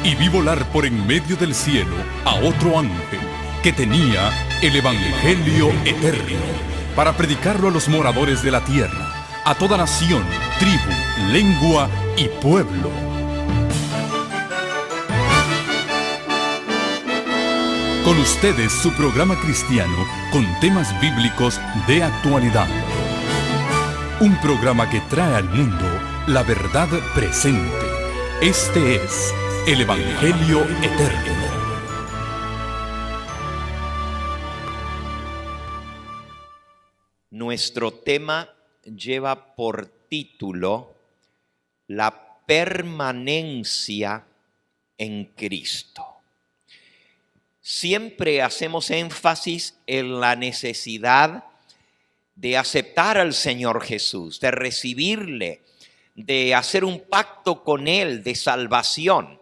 Y vi volar por en medio del cielo a otro ángel que tenía el Evangelio eterno para predicarlo a los moradores de la tierra, a toda nación, tribu, lengua y pueblo. Con ustedes su programa cristiano con temas bíblicos de actualidad. Un programa que trae al mundo la verdad presente. Este es el Evangelio eterno. Nuestro tema lleva por título La permanencia en Cristo. Siempre hacemos énfasis en la necesidad de aceptar al Señor Jesús, de recibirle, de hacer un pacto con Él de salvación.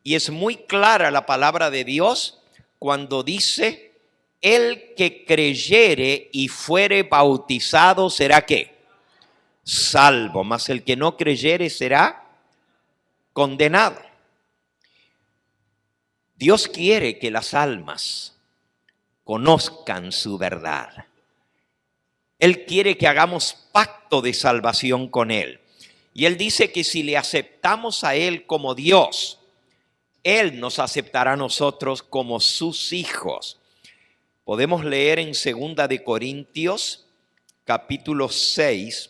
Y es muy clara la palabra de Dios cuando dice: el que creyere y fuere bautizado será ¿qué? Salvo, mas el que no creyere será condenado. Dios quiere que las almas conozcan su verdad. Él quiere que hagamos pacto de salvación con Él. Y Él dice que si le aceptamos a Él como Dios, Él nos aceptará a nosotros como sus hijos. Podemos leer en 2 de Corintios, capítulo 6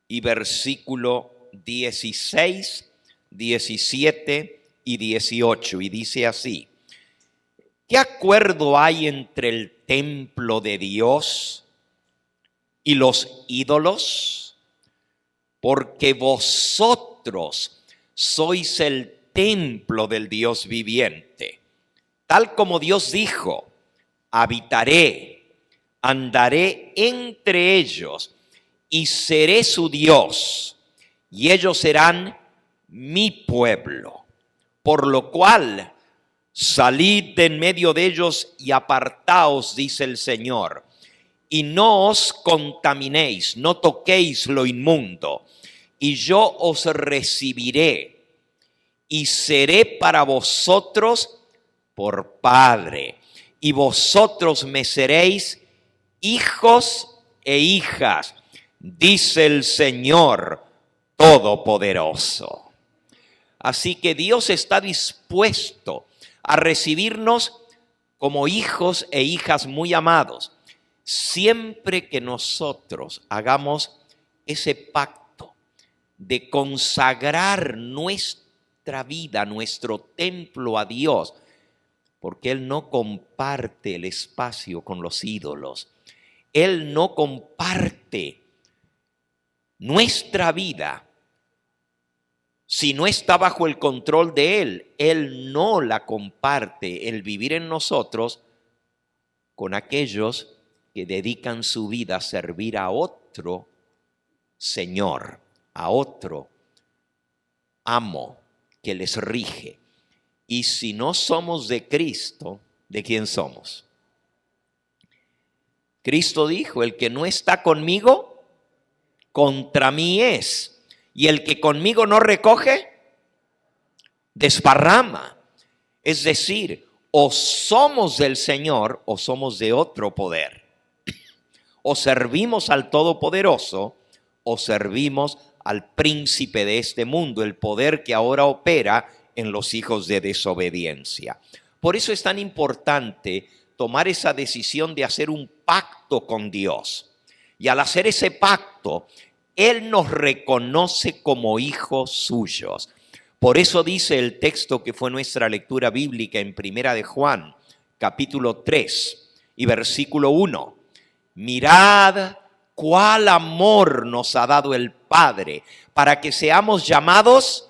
y versículo 16, 17 y 18. Y dice así: ¿qué acuerdo hay entre el templo de Dios y los ídolos? Porque vosotros sois el templo del Dios viviente. Tal como Dios dijo: habitaré, andaré entre ellos y seré su Dios, y ellos serán mi pueblo. Por lo cual, salid de en medio de ellos y apartaos, dice el Señor, y no os contaminéis, no toquéis lo inmundo, y yo os recibiré y seré para vosotros por Padre, y vosotros me seréis hijos e hijas, dice el Señor Todopoderoso. Así que Dios está dispuesto a recibirnos como hijos e hijas muy amados, siempre que nosotros hagamos ese pacto de consagrar nuestra vida, nuestro templo a Dios, porque Él no comparte el espacio con los ídolos. Él no comparte nuestra vida. Si no está bajo el control de Él, Él no la comparte, el vivir en nosotros, con aquellos que dedican su vida a servir a otro Señor, a otro amo que les rige. Y si no somos de Cristo, ¿de quién somos? Cristo dijo: el que no está conmigo, contra mí es. Y el que conmigo no recoge, desparrama. Es decir, o somos del Señor o somos de otro poder. O servimos al Todopoderoso o servimos al príncipe de este mundo, el poder que ahora opera en los hijos de desobediencia. Por eso es tan importante tomar esa decisión de hacer un pacto con Dios. Y al hacer ese pacto, Él nos reconoce como hijos suyos. Por eso dice el texto que fue nuestra lectura bíblica en Primera de Juan, capítulo 3 y versículo 1. Mirad cuál amor nos ha dado el Padre para que seamos llamados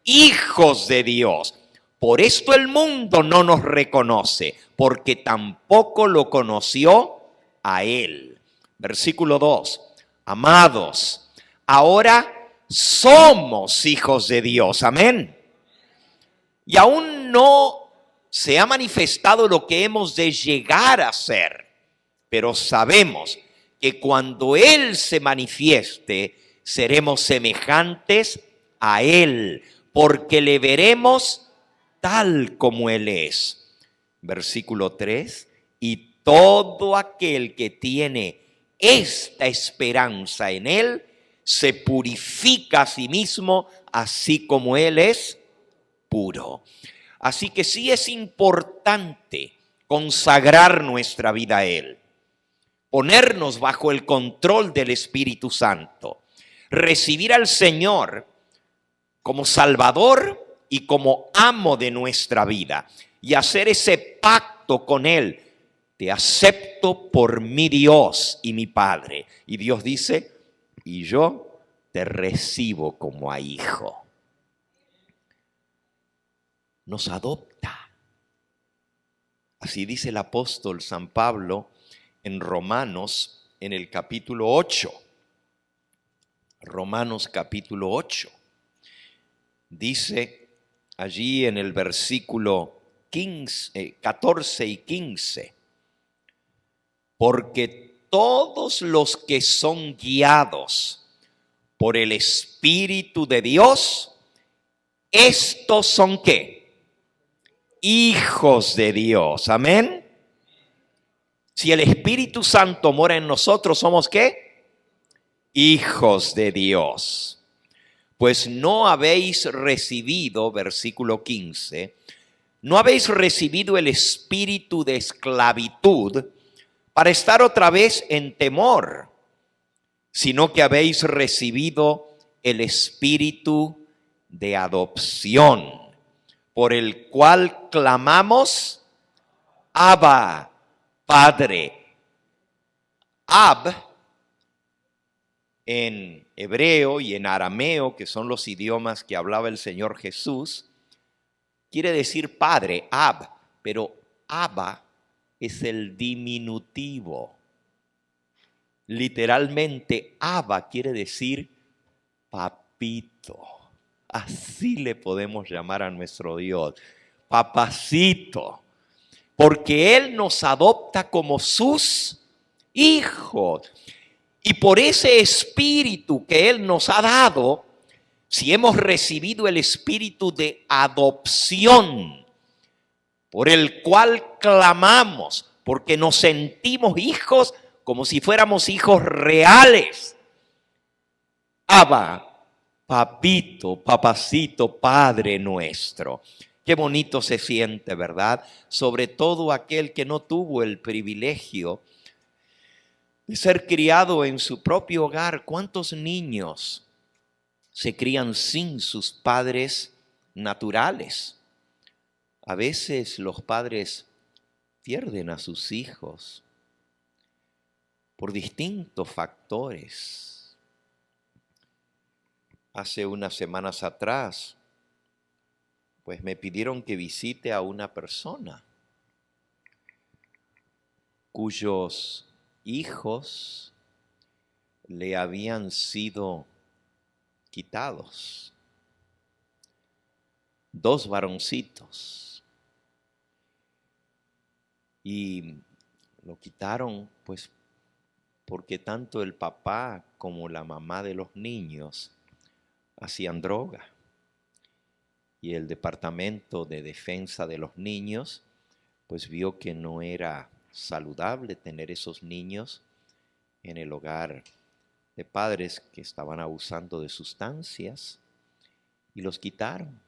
hijos de Dios. Por esto el mundo no nos reconoce, porque tampoco lo conoció a Él. Versículo 2. Amados, ahora somos hijos de Dios. Amén. Y aún no se ha manifestado lo que hemos de llegar a ser, pero sabemos que cuando Él se manifieste, seremos semejantes a Él, porque le veremos tal como Él es. Versículo 3, y todo aquel que tiene esta esperanza en Él, se purifica a sí mismo, así como Él es puro. Así que sí es importante consagrar nuestra vida a Él, ponernos bajo el control del Espíritu Santo, recibir al Señor como Salvador y como amo de nuestra vida y hacer ese pacto con Él. Te acepto por mi Dios y mi Padre. Y Dios dice, y yo te recibo como a hijo. Nos adopta. Así dice el apóstol San Pablo en Romanos, en el capítulo 8. Romanos capítulo 8. Dice allí en el versículo 14 y 15. Porque todos los que son guiados por el Espíritu de Dios, estos son ¿qué? Hijos de Dios. Amén. Si el Espíritu Santo mora en nosotros, ¿somos qué? Hijos de Dios. Pues no habéis recibido, versículo 15, no habéis recibido el espíritu de esclavitud para estar otra vez en temor, sino que habéis recibido el espíritu de adopción, por el cual clamamos, Abba, Padre. Ab, en hebreo y en arameo, que son los idiomas que hablaba el Señor Jesús, quiere decir padre, Ab, pero Abba es el diminutivo. Literalmente, Abba quiere decir papito. Así le podemos llamar a nuestro Dios, papacito, porque Él nos adopta como sus hijos. Y por ese espíritu que Él nos ha dado, si hemos recibido el espíritu de adopción, por el cual clamamos, porque nos sentimos hijos como si fuéramos hijos reales. Abba, papito, papacito, Padre nuestro. Qué bonito se siente, ¿verdad? Sobre todo aquel que no tuvo el privilegio de ser criado en su propio hogar. ¿Cuántos niños se crían sin sus padres naturales? A veces los padres pierden a sus hijos por distintos factores. Hace unas semanas atrás, pues me pidieron que visite a una persona cuyos hijos le habían sido quitados. 2 varoncitos. Y lo quitaron pues porque tanto el papá como la mamá de los niños hacían droga. Y el Departamento de Defensa de los Niños pues vio que no era saludable tener esos niños en el hogar de padres que estaban abusando de sustancias y los quitaron.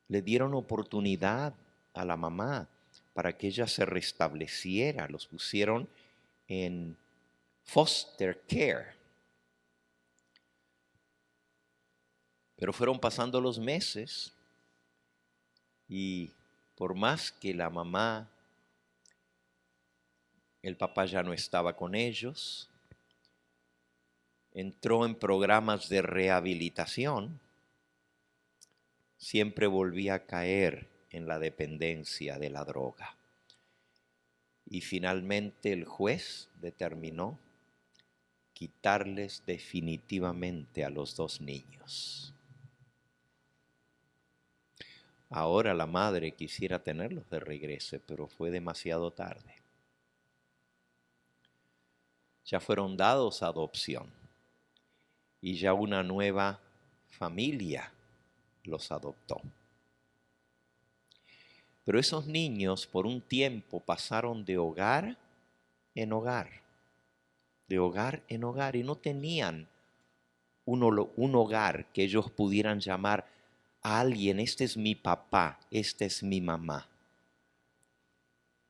Le dieron oportunidad a la mamá para que ella se restableciera. Los pusieron en foster care. Pero fueron pasando los meses y por más que la mamá, el papá ya no estaba con ellos, entró en programas de rehabilitación, siempre volvía a caer en la dependencia de la droga. Y finalmente el juez determinó quitarles definitivamente a los 2 niños. Ahora la madre quisiera tenerlos de regreso, pero fue demasiado tarde. Ya fueron dados a adopción y ya una nueva familia los adoptó. Pero esos niños por un tiempo pasaron de hogar en hogar, de hogar en hogar, y no tenían un hogar que ellos pudieran llamar a alguien: este es mi papá, esta es mi mamá.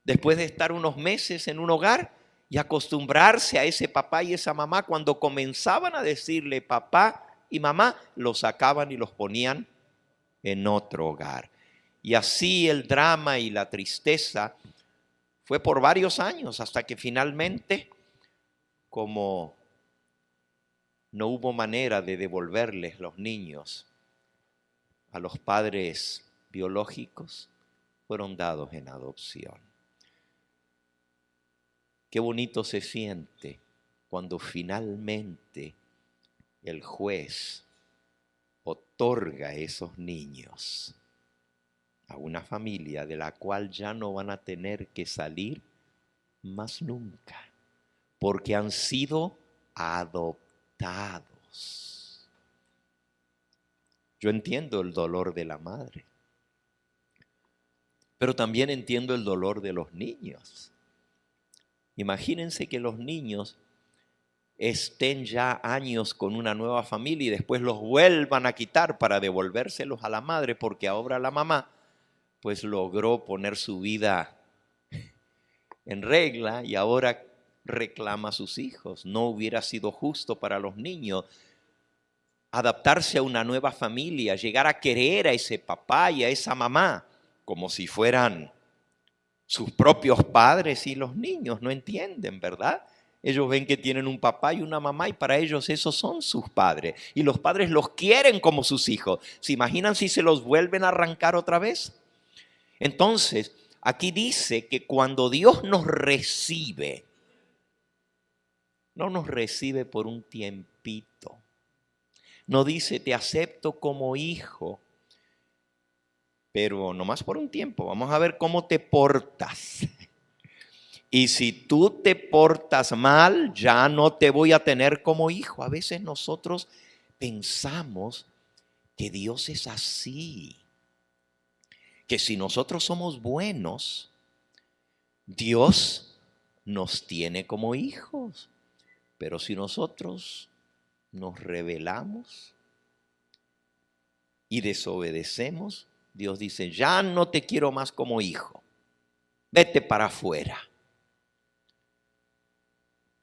Después de estar unos meses en un hogar y acostumbrarse a ese papá y esa mamá, cuando comenzaban a decirle papá y mamá, los sacaban y los ponían en otro hogar. Y así el drama y la tristeza fue por varios años, hasta que finalmente, como no hubo manera de devolverles los niños a los padres biológicos, fueron dados en adopción. Qué bonito se siente cuando finalmente el juez otorga esos niños a una familia de la cual ya no van a tener que salir más nunca, porque han sido adoptados. Yo entiendo el dolor de la madre, pero también entiendo el dolor de los niños. Imagínense que los niños estén ya años con una nueva familia y después los vuelvan a quitar para devolvérselos a la madre, porque ahora la mamá pues logró poner su vida en regla y ahora reclama a sus hijos. No hubiera sido justo para los niños adaptarse a una nueva familia, llegar a querer a ese papá y a esa mamá como si fueran sus propios padres, y los niños no entienden, ¿verdad? Ellos ven que tienen un papá y una mamá y para ellos esos son sus padres. Y los padres los quieren como sus hijos. ¿Se imaginan si se los vuelven a arrancar otra vez? Entonces, aquí dice que cuando Dios nos recibe, no nos recibe por un tiempito. No dice te acepto como hijo, pero nomás por un tiempo. Vamos a ver cómo te portas. Y si tú te portas mal, ya no te voy a tener como hijo. A veces nosotros pensamos que Dios es así, que si nosotros somos buenos, Dios nos tiene como hijos. Pero si nosotros nos rebelamos y desobedecemos, Dios dice, ya no te quiero más como hijo, vete para afuera.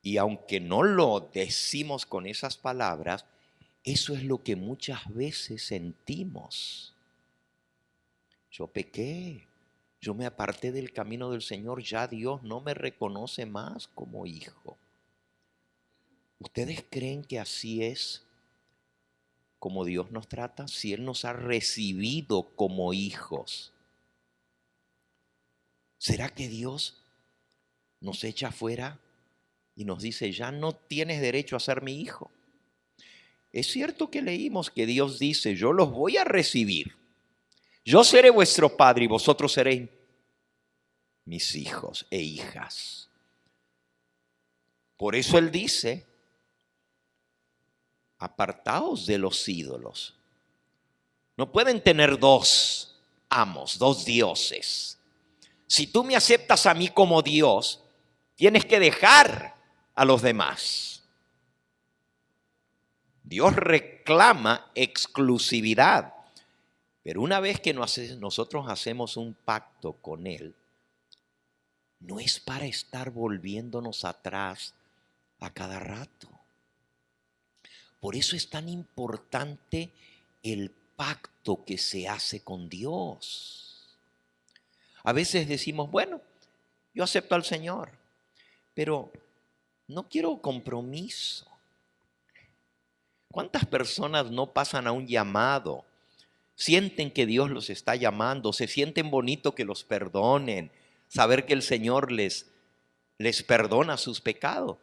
Y aunque no lo decimos con esas palabras, eso es lo que muchas veces sentimos. Yo pequé, yo me aparté del camino del Señor, ya Dios no me reconoce más como hijo. ¿Ustedes creen que así es como Dios nos trata? Si Él nos ha recibido como hijos, ¿será que Dios nos echa afuera y nos dice, ya no tienes derecho a ser mi hijo? Es cierto que leímos que Dios dice, yo los voy a recibir. Yo seré vuestro padre y vosotros seréis mis hijos e hijas. Por eso Él dice, apartaos de los ídolos. No pueden tener dos amos, dos dioses. Si tú me aceptas a mí como Dios, tienes que dejar a los demás. Dios reclama exclusividad, pero una vez que nosotros hacemos un pacto con Él, no es para estar volviéndonos atrás a cada rato. Por eso es tan importante el pacto que se hace con Dios. A veces decimos, bueno, yo acepto al Señor, pero no quiero compromiso. ¿Cuántas personas no pasan a un llamado? Sienten que Dios los está llamando, se sienten bonito que los perdonen, saber que el Señor les perdona sus pecados.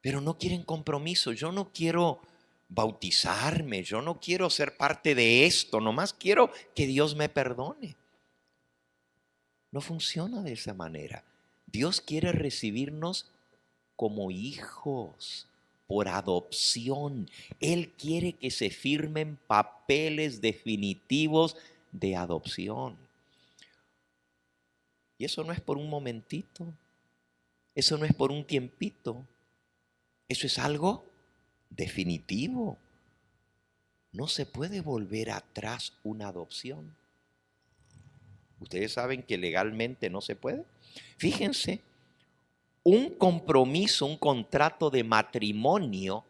Pero no quieren compromiso. Yo no quiero bautizarme, yo no quiero ser parte de esto, nomás quiero que Dios me perdone. No funciona de esa manera. Dios quiere recibirnos como hijos, por adopción. Él quiere que se firmen papeles definitivos de adopción. Y eso no es por un momentito, eso no es por un tiempito, eso es algo definitivo. No se puede volver atrás una adopción. Ustedes saben que legalmente no se puede. Fíjense, un compromiso, un contrato de matrimonio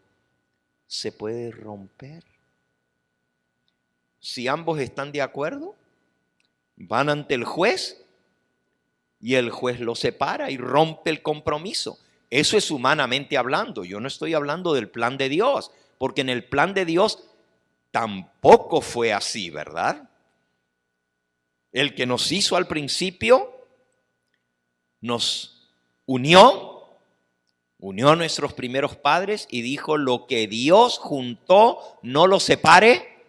se puede romper. Si ambos están de acuerdo, van ante el juez y el juez los separa y rompe el compromiso. Eso es humanamente hablando. Yo no estoy hablando del plan de Dios, porque en el plan de Dios tampoco fue así, ¿verdad? El que nos hizo al principio nos unió a nuestros primeros padres y dijo: lo que Dios juntó, no lo separe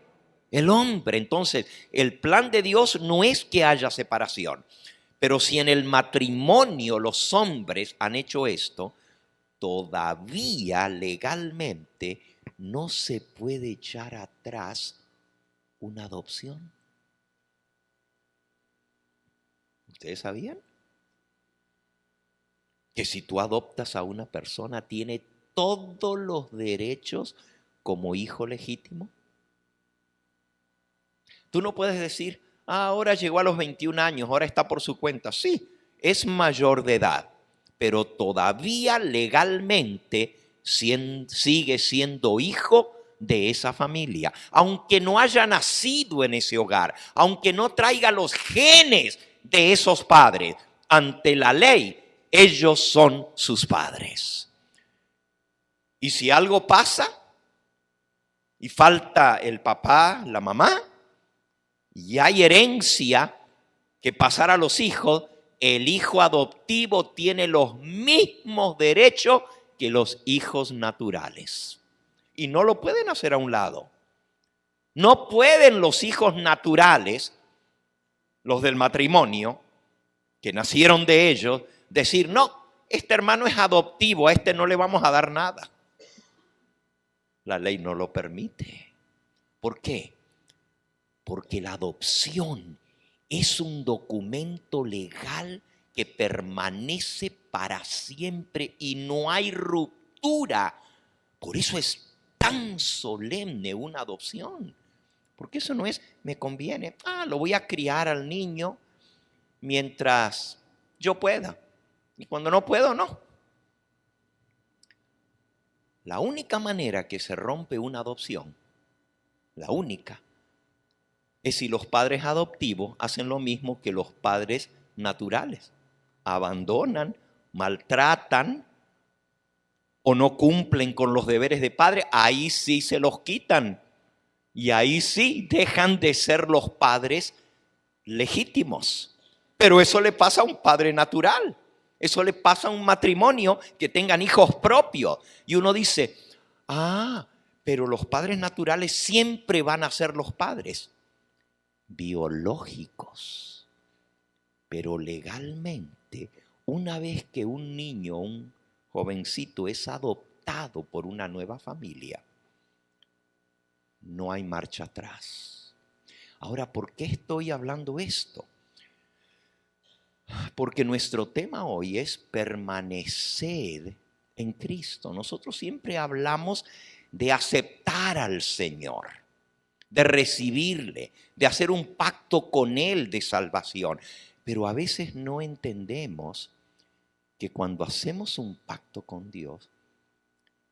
el hombre. Entonces, el plan de Dios no es que haya separación, pero si en el matrimonio los hombres han hecho esto, todavía legalmente no se puede echar atrás una adopción. ¿Ustedes sabían que si tú adoptas a una persona, tiene todos los derechos como hijo legítimo? Tú no puedes decir: ahora llegó a los 21 años, ahora está por su cuenta. Sí, es mayor de edad, pero todavía legalmente sigue siendo hijo de esa familia. Aunque no haya nacido en ese hogar, aunque no traiga los genes de esos padres, ante la ley, ellos son sus padres. Y si algo pasa y falta el papá, la mamá, y hay herencia que pasar a los hijos, el hijo adoptivo tiene los mismos derechos que los hijos naturales. Y no lo pueden hacer a un lado. No pueden los hijos naturales, los del matrimonio, que nacieron de ellos, decir: no, este hermano es adoptivo, a este no le vamos a dar nada. La ley no lo permite. ¿Por qué? Porque la adopción es un documento legal que permanece para siempre y no hay ruptura. Por eso es tan solemne una adopción. Porque eso no es: me conviene, lo voy a criar al niño mientras yo pueda. Y cuando no puedo, no. La única manera que se rompe una adopción, la única, es si los padres adoptivos hacen lo mismo que los padres naturales. Abandonan, maltratan o no cumplen con los deberes de padre. Ahí sí se los quitan. Y ahí sí dejan de ser los padres legítimos. Pero eso le pasa a un padre natural. Eso le pasa a un matrimonio que tengan hijos propios. Y uno dice: pero los padres naturales siempre van a ser los padres biológicos. Pero legalmente, una vez que un niño, un jovencito es adoptado por una nueva familia, no hay marcha atrás. Ahora, ¿por qué estoy hablando esto? Porque nuestro tema hoy es permanecer en Cristo. Nosotros siempre hablamos de aceptar al Señor, de recibirle, de hacer un pacto con Él de salvación. Pero a veces no entendemos que cuando hacemos un pacto con Dios,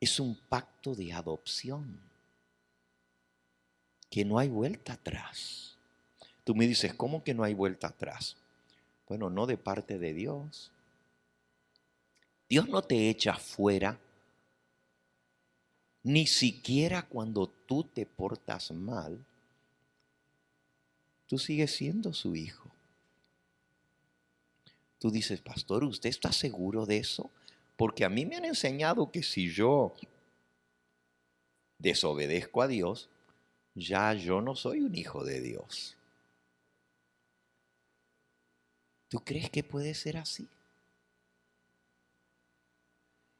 es un pacto de adopción, que no hay vuelta atrás. Tú me dices: ¿cómo que no hay vuelta atrás? Bueno, no de parte de Dios. Dios no te echa fuera, ni siquiera cuando tú te portas mal. Tú sigues siendo su hijo. Tú dices: pastor, ¿usted está seguro de eso? Porque a mí me han enseñado que si yo desobedezco a Dios, ya yo no soy un hijo de Dios. ¿Tú crees que puede ser así?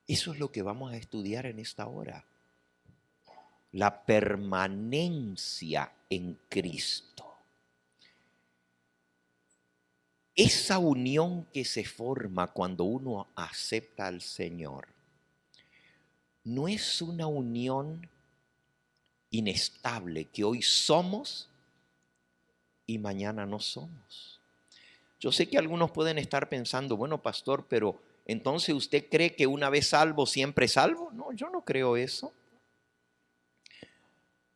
Eso es lo que vamos a estudiar en esta hora. La permanencia en Cristo. Esa unión que se forma cuando uno acepta al Señor no es una unión inestable que hoy somos y mañana no somos. Yo sé que algunos pueden estar pensando, bueno, pastor, pero entonces ¿usted cree que una vez salvo siempre salvo? No, yo no creo eso.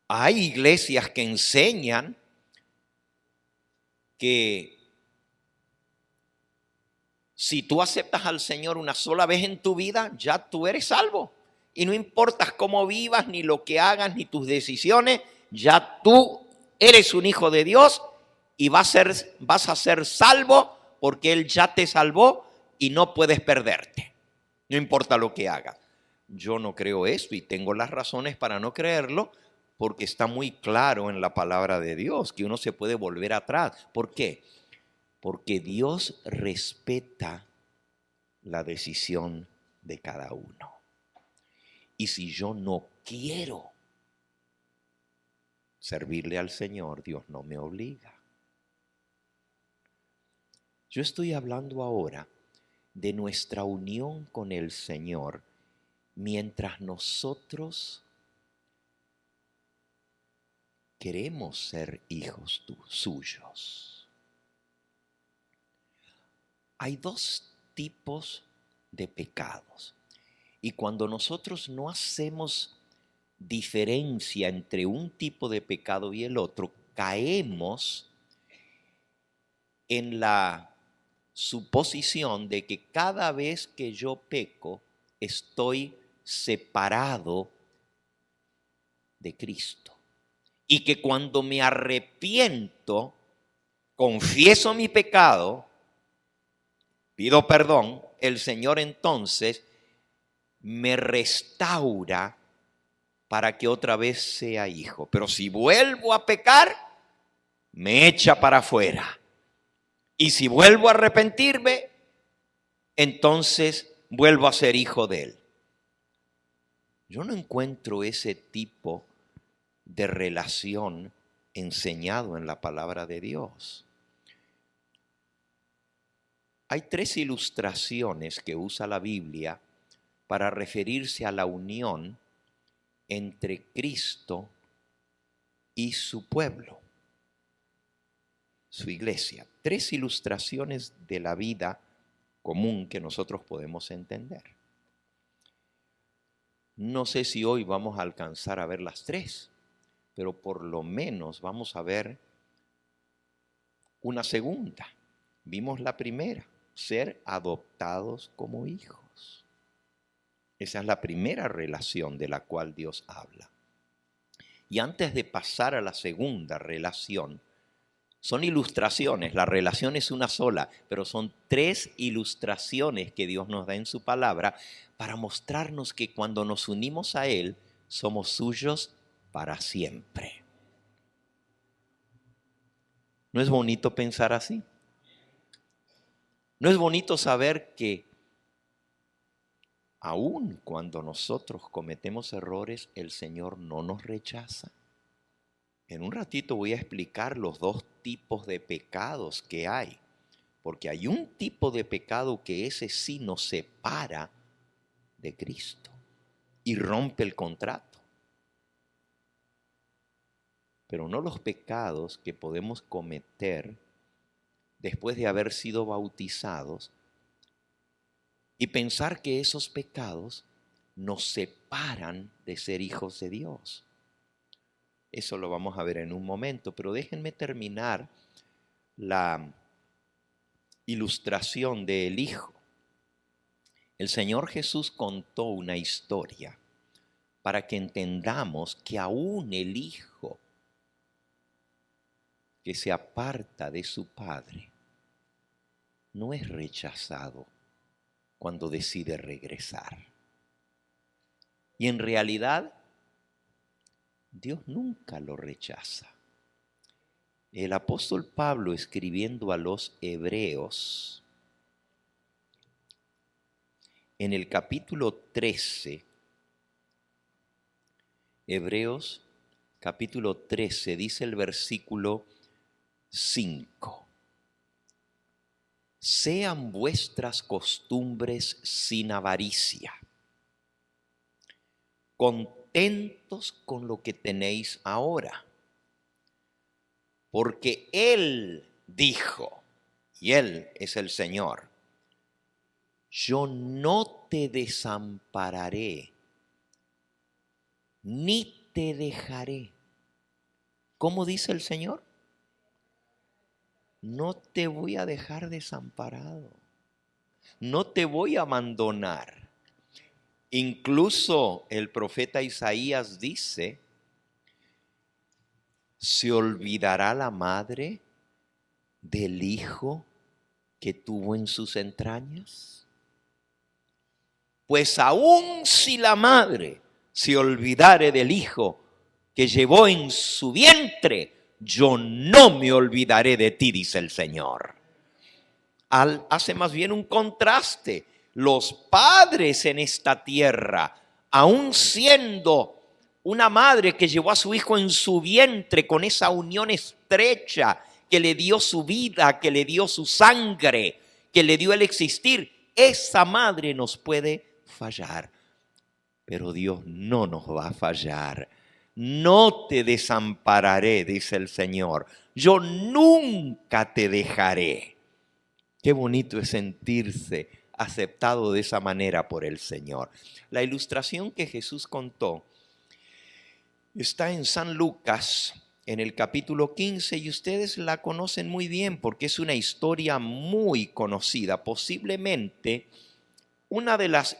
Hay iglesias que enseñan que si tú aceptas al Señor una sola vez en tu vida, ya tú eres salvo. Y no importa cómo vivas, ni lo que hagas, ni tus decisiones, ya tú eres un hijo de Dios y vas a ser salvo porque Él ya te salvó y no puedes perderte. No importa lo que hagas. Yo no creo eso y tengo las razones para no creerlo porque está muy claro en la palabra de Dios que uno se puede volver atrás. ¿Por qué? Porque Dios respeta la decisión de cada uno. Y si yo no quiero servirle al Señor, Dios no me obliga. Yo estoy hablando ahora de nuestra unión con el Señor mientras nosotros queremos ser hijos suyos. Hay dos tipos de pecados. Y cuando nosotros no hacemos diferencia entre un tipo de pecado y el otro, caemos en la suposición de que cada vez que yo peco, estoy separado de Cristo. Y que cuando me arrepiento, confieso mi pecado, pido perdón, el Señor entonces me restaura para que otra vez sea hijo. Pero si vuelvo a pecar, me echa para afuera. Y si vuelvo a arrepentirme, entonces vuelvo a ser hijo de Él. Yo no encuentro ese tipo de relación enseñado en la palabra de Dios. Hay tres ilustraciones que usa la Biblia para referirse a la unión entre Cristo y su pueblo, su iglesia. Tres ilustraciones de la vida común que nosotros podemos entender. No sé si hoy vamos a alcanzar a ver las tres, pero por lo menos vamos a ver una segunda. Vimos la primera, ser adoptados como hijos. Esa es la primera relación de la cual Dios habla. Y antes de pasar a la segunda relación, son ilustraciones, la relación es una sola, pero son tres ilustraciones que Dios nos da en su palabra para mostrarnos que cuando nos unimos a Él, somos suyos para siempre. ¿No es bonito pensar así? ¿No es bonito saber que aun cuando nosotros cometemos errores, el Señor no nos rechaza? En un ratito voy a explicar los dos tipos de pecados que hay, porque hay un tipo de pecado que ese sí nos separa de Cristo y rompe el contrato. Pero no los pecados que podemos cometer después de haber sido bautizados y pensar que esos pecados nos separan de ser hijos de Dios. Eso lo vamos a ver en un momento, pero déjenme terminar la ilustración del Hijo. El Señor Jesús contó una historia para que entendamos que aún el Hijo que se aparta de su Padre no es rechazado cuando decide regresar. Y en realidad, Dios nunca lo rechaza. El apóstol Pablo, escribiendo a los hebreos, en el capítulo 13, Hebreos capítulo 13, dice el versículo 5. Sean vuestras costumbres sin avaricia, contentos con lo que tenéis ahora, porque Él dijo, y Él es el Señor, yo no te desampararé, ni te dejaré. ¿Cómo dice el Señor? No te voy a dejar desamparado, no te voy a abandonar. Incluso el profeta Isaías dice, ¿se olvidará la madre del hijo que tuvo en sus entrañas? Pues aun si la madre se olvidare del hijo que llevó en su vientre, yo no me olvidaré de ti, dice el Señor. Hace más bien un contraste. Los padres en esta tierra, aun siendo una madre que llevó a su hijo en su vientre con esa unión estrecha, que le dio su vida, que le dio su sangre, que le dio el existir, esa madre nos puede fallar. Pero Dios no nos va a fallar. No te desampararé, dice el Señor. Yo nunca te dejaré. Qué bonito es sentirse aceptado de esa manera por el Señor. La ilustración que Jesús contó está en San Lucas, en el capítulo 15, y ustedes la conocen muy bien porque es una historia muy conocida, posiblemente una de las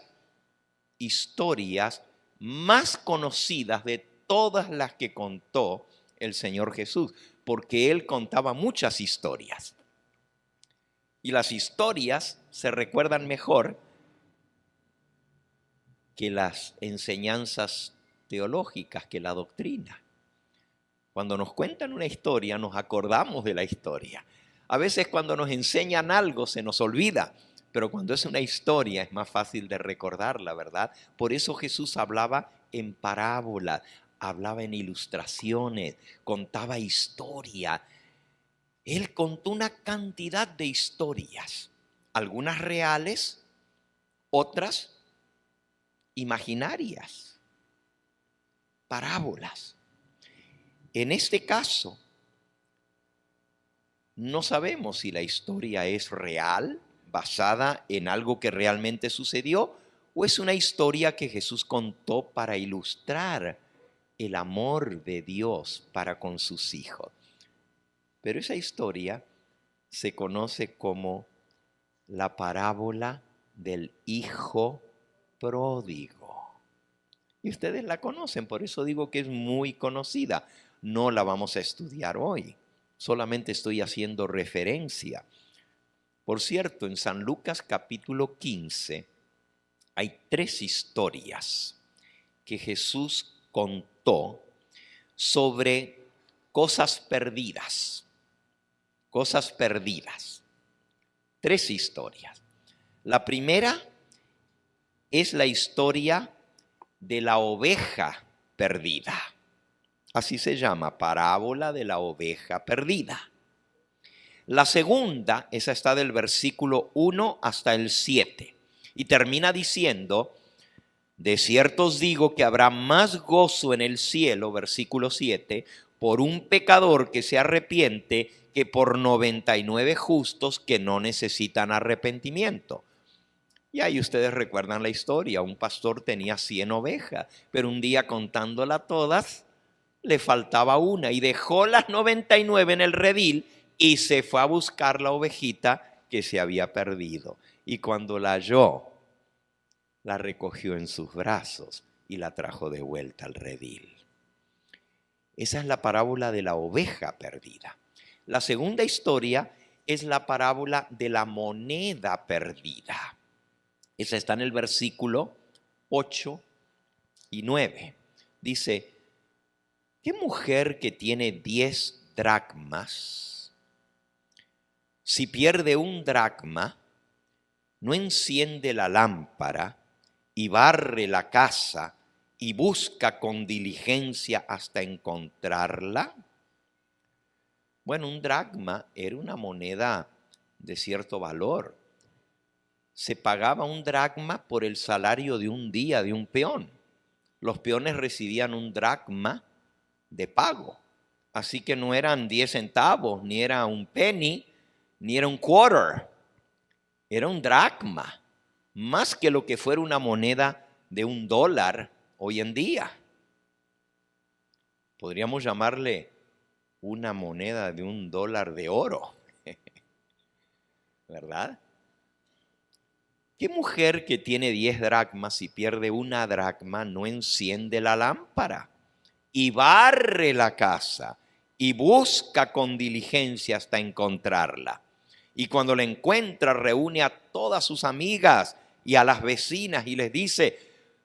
historias más conocidas de todas las que contó el Señor Jesús, porque Él contaba muchas historias. Y las historias se recuerdan mejor que las enseñanzas teológicas, que la doctrina. Cuando nos cuentan una historia, nos acordamos de la historia. A veces cuando nos enseñan algo se nos olvida, pero cuando es una historia es más fácil de recordarla, ¿verdad? Por eso Jesús hablaba en parábolas, hablaba en ilustraciones, contaba historia. Él contó una cantidad de historias, algunas reales, otras imaginarias, parábolas. En este caso, no sabemos si la historia es real, basada en algo que realmente sucedió, o es una historia que Jesús contó para ilustrar el amor de Dios para con sus hijos. Pero esa historia se conoce como la parábola del hijo pródigo. Y ustedes la conocen, por eso digo que es muy conocida. No la vamos a estudiar hoy, solamente estoy haciendo referencia. Por cierto, en San Lucas capítulo 15 hay 3 historias que Jesús contó sobre cosas perdidas. Cosas perdidas. 3 historias. La primera es la historia de la oveja perdida. Así se llama, parábola de la oveja perdida. La segunda, esa está del versículo 1 hasta el 7. Y termina diciendo, de cierto os digo que habrá más gozo en el cielo, versículo 7, por un pecador que se arrepiente que por 99 justos que no necesitan arrepentimiento. Y ahí ustedes recuerdan la historia, un pastor tenía 100 ovejas, pero un día contándolas todas, le faltaba una y dejó las 99 en el redil y se fue a buscar la ovejita que se había perdido. Y cuando la halló, la recogió en sus brazos y la trajo de vuelta al redil. Esa es la parábola de la oveja perdida. La segunda historia es la parábola de la moneda perdida. Esa está en el versículo 8 y 9. Dice, ¿qué mujer que tiene 10 dracmas, si pierde un dracma, no enciende la lámpara y barre la casa y busca con diligencia hasta encontrarla? Bueno, un dracma era una moneda de cierto valor. Se pagaba un dracma por el salario de un día de un peón. Los peones recibían un dracma de pago. Así que no eran 10 centavos, ni era un penny, ni era un quarter. Era un dracma, más que lo que fuera una moneda de $1 hoy en día. Podríamos llamarle una moneda de $1 de oro, ¿verdad? ¿Qué mujer que tiene 10 dracmas y pierde una dracma no enciende la lámpara y barre la casa y busca con diligencia hasta encontrarla? Y cuando la encuentra, reúne a todas sus amigas y a las vecinas y les dice: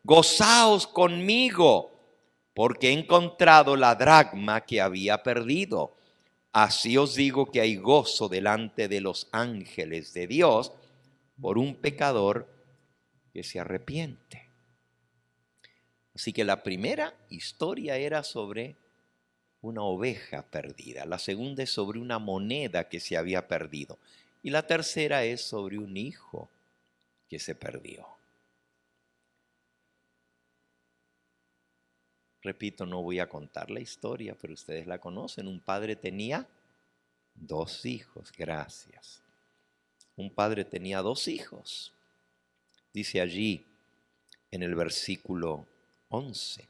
gozaos conmigo, porque he encontrado la dracma que había perdido. Así os digo que hay gozo delante de los ángeles de Dios por un pecador que se arrepiente. Así que la primera historia era sobre una oveja perdida, la segunda es sobre una moneda que se había perdido y la tercera es sobre un hijo que se perdió. Repito, no voy a contar la historia, pero ustedes la conocen. Un padre tenía 2 hijos, gracias. Un padre tenía 2 hijos. Dice allí en el versículo 11.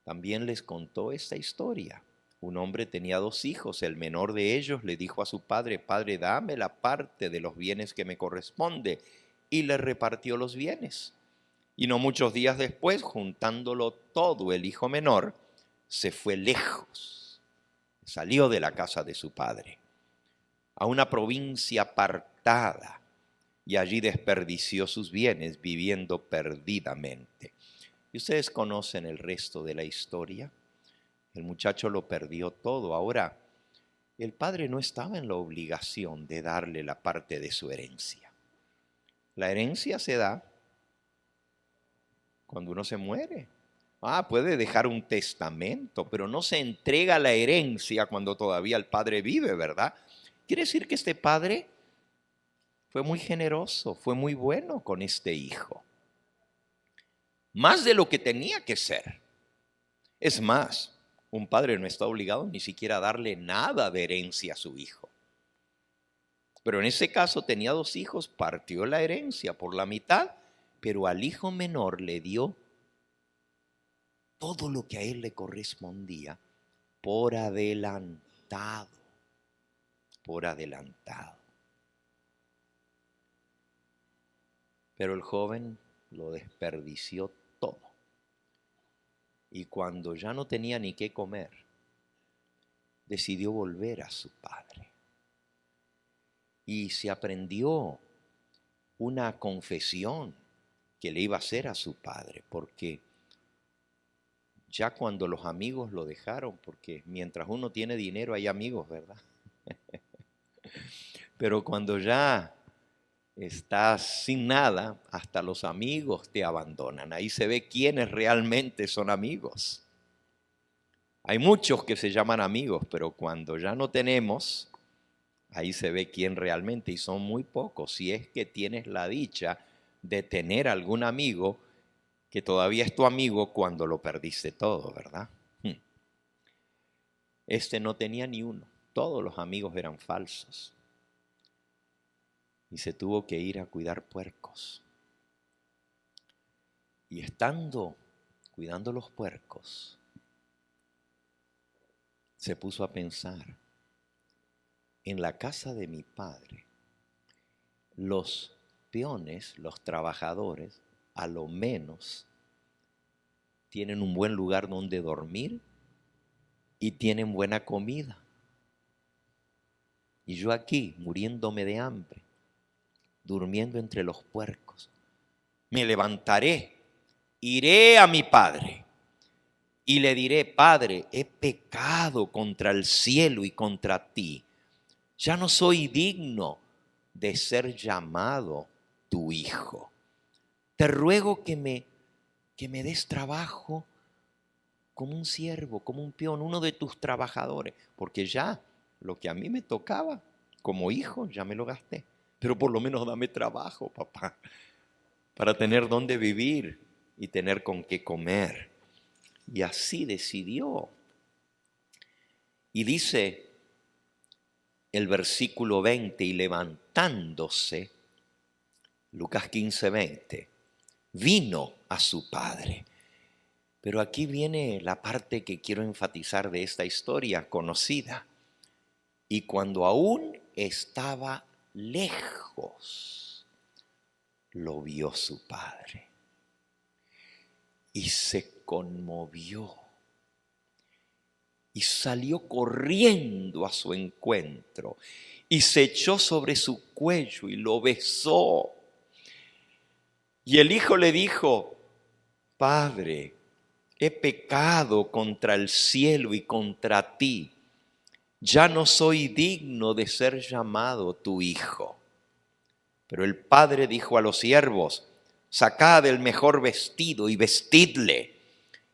También les contó esta historia. Un hombre tenía 2 hijos. El menor de ellos le dijo a su padre: Padre, dame la parte de los bienes que me corresponde. Y le repartió los bienes. Y no muchos días después, juntándolo todo, el hijo menor se fue lejos. Salió de la casa de su padre a una provincia apartada y allí desperdició sus bienes viviendo perdidamente. Y ustedes conocen el resto de la historia. El muchacho lo perdió todo. Ahora, el padre no estaba en la obligación de darle la parte de su herencia. La herencia se da cuando uno se muere. Puede dejar un testamento, pero no se entrega la herencia cuando todavía el padre vive, ¿verdad? Quiere decir que este padre fue muy generoso, fue muy bueno con este hijo. Más de lo que tenía que ser. Es más, un padre no está obligado ni siquiera a darle nada de herencia a su hijo. Pero en ese caso tenía 2 hijos, partió la herencia por la mitad, pero al hijo menor le dio todo lo que a él le correspondía por adelantado. Por adelantado. Pero el joven lo desperdició todo. Y cuando ya no tenía ni qué comer, decidió volver a su padre. Y se aprendió una confesión que le iba a hacer a su padre, porque ya cuando los amigos lo dejaron, porque mientras uno tiene dinero hay amigos, ¿verdad? Pero cuando ya estás sin nada, hasta los amigos te abandonan. Ahí se ve quiénes realmente son amigos. Hay muchos que se llaman amigos, pero cuando ya no tenemos, ahí se ve quién realmente, y son muy pocos. Si es que tienes la dicha de tener algún amigo que todavía es tu amigo cuando lo perdiste todo, ¿verdad? Este no tenía ni uno. Todos los amigos eran falsos. Y se tuvo que ir a cuidar puercos. Y estando cuidando los puercos, se puso a pensar: en la casa de mi padre, los peones, los trabajadores, a lo menos tienen un buen lugar donde dormir y tienen buena comida. Y yo aquí, muriéndome de hambre, durmiendo entre los puercos. Me levantaré, iré a mi padre y le diré: Padre, he pecado contra el cielo y contra ti. Ya no soy digno de ser llamado tu hijo. Te ruego que me des trabajo como un siervo, como un peón, uno de tus trabajadores, porque ya lo que a mí me tocaba como hijo ya me lo gasté. Pero por lo menos dame trabajo, papá, para tener dónde vivir y tener con qué comer. Y así decidió. Y dice el versículo 20, y levantándose, Lucas 15, 20, vino a su padre. Pero aquí viene la parte que quiero enfatizar de esta historia conocida. Y cuando aún estaba lejos, lo vio su padre y se conmovió y salió corriendo a su encuentro y se echó sobre su cuello y lo besó. Y el hijo le dijo: Padre, he pecado contra el cielo y contra ti. Ya no soy digno de ser llamado tu hijo. Pero el padre dijo a los siervos: sacad el mejor vestido y vestidle,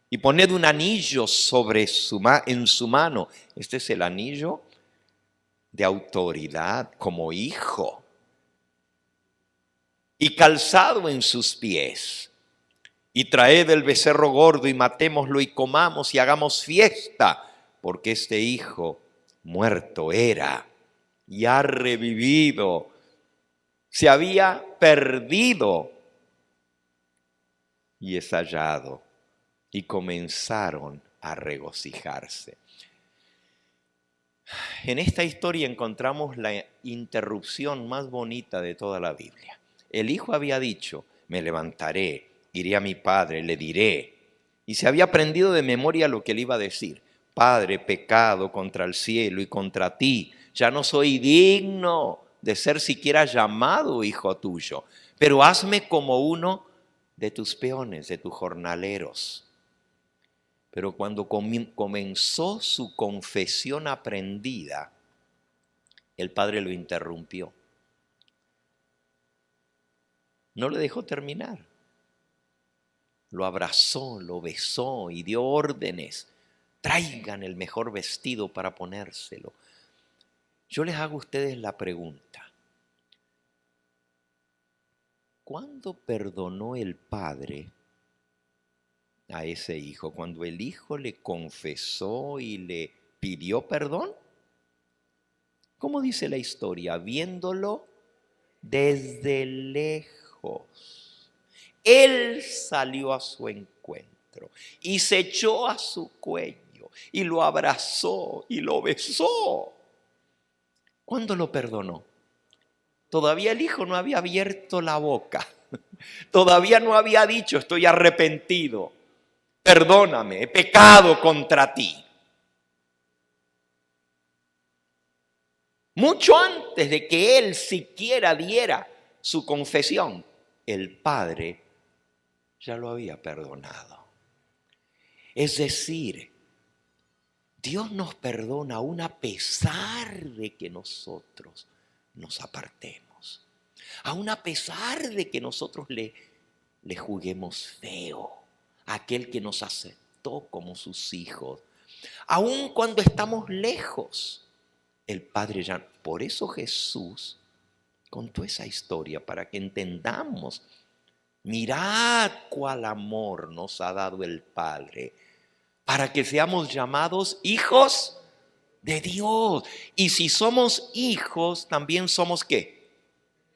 y poned un anillo en su mano. Este es el anillo de autoridad como hijo. Y calzado en sus pies. Y traed el becerro gordo y matémoslo y comamos y hagamos fiesta, porque este hijo muerto era y ha revivido. Se había perdido y es hallado. Y comenzaron a regocijarse. En esta historia encontramos la interrupción más bonita de toda la Biblia. El hijo había dicho: me levantaré, iré a mi padre, le diré. Y se había aprendido de memoria lo que le iba a decir. Padre, pecado contra el cielo y contra ti. Ya no soy digno de ser siquiera llamado hijo tuyo. Pero hazme como uno de tus peones, de tus jornaleros. Pero cuando comenzó su confesión aprendida, el padre lo interrumpió. No le dejó terminar. Lo abrazó, lo besó y dio órdenes. Traigan el mejor vestido para ponérselo. Yo les hago a ustedes la pregunta. ¿Cuándo perdonó el padre a ese hijo? ¿Cuando el hijo le confesó y le pidió perdón? ¿Cómo dice la historia? Viéndolo desde lejos. Él salió a su encuentro y se echó a su cuello y lo abrazó y lo besó. ¿Cuándo lo perdonó? Todavía el hijo no había abierto la boca. Todavía no había dicho: estoy arrepentido. Perdóname, he pecado contra ti. Mucho antes de que él siquiera diera su confesión, el padre ya lo había perdonado. Es decir, Dios nos perdona aún a pesar de que nosotros nos apartemos. Aún a pesar de que nosotros le juguemos feo a aquel que nos aceptó como sus hijos. Aún cuando estamos lejos, el Padre ya. Por eso Jesús contó esa historia, para que entendamos. Mirad cuál amor nos ha dado el Padre, para que seamos llamados hijos de Dios. Y si somos hijos, también somos ¿qué?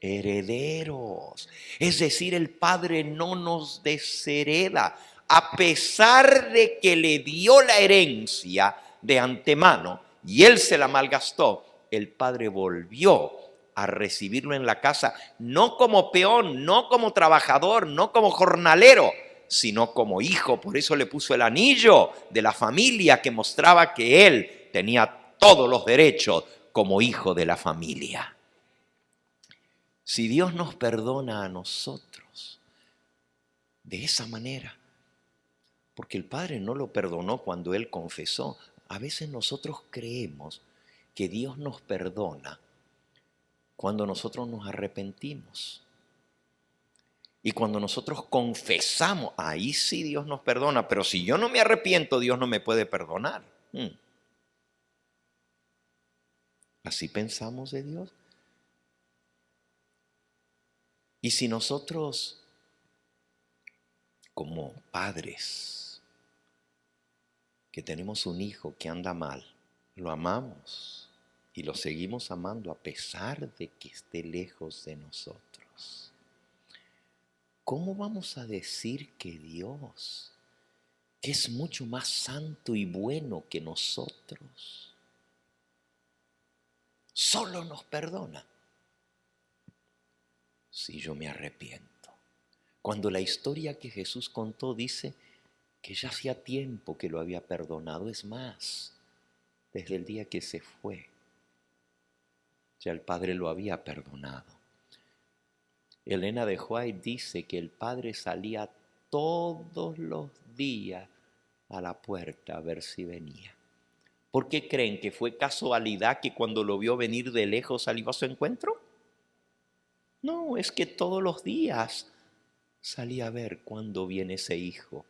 Herederos. Es decir, el Padre no nos deshereda. A pesar de que le dio la herencia de antemano y él se la malgastó, el Padre volvió a recibirlo en la casa, no como peón, no como trabajador, no como jornalero, sino como hijo. Por eso le puso el anillo de la familia que mostraba que él tenía todos los derechos como hijo de la familia. Si Dios nos perdona a nosotros de esa manera, porque el Padre no lo perdonó cuando él confesó. A veces nosotros creemos que Dios nos perdona cuando nosotros nos arrepentimos. Y cuando nosotros confesamos, ahí sí Dios nos perdona. Pero si yo no me arrepiento, Dios no me puede perdonar. ¿Así pensamos de Dios? Y si nosotros, como padres, que tenemos un hijo que anda mal, lo amamos y lo seguimos amando a pesar de que esté lejos de nosotros, ¿cómo vamos a decir que Dios, que es mucho más santo y bueno que nosotros, solo nos perdona si yo me arrepiento? Cuando la historia que Jesús contó dice que ya hacía tiempo que lo había perdonado, es más, desde el día que se fue, ya el Padre lo había perdonado. Elena de White dice que el Padre salía todos los días a la puerta a ver si venía. ¿Por qué creen que fue casualidad que cuando lo vio venir de lejos salió a su encuentro? No, es que todos los días salía a ver cuándo viene ese hijo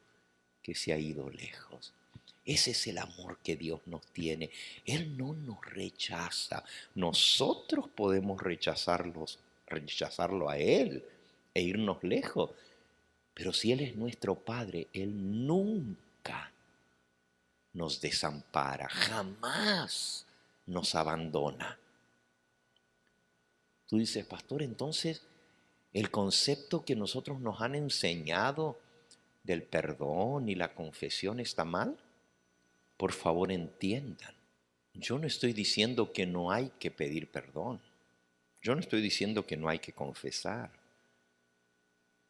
que se ha ido lejos. Ese es el amor que Dios nos tiene. Él no nos rechaza. Nosotros podemos rechazarlo a Él e irnos lejos. Pero si Él es nuestro Padre, Él nunca nos desampara, jamás nos abandona. Tú dices, pastor, entonces el concepto que nosotros nos han enseñado del perdón y la confesión está mal. Por favor, entiendan. Yo no estoy diciendo que no hay que pedir perdón. Yo no estoy diciendo que no hay que confesar.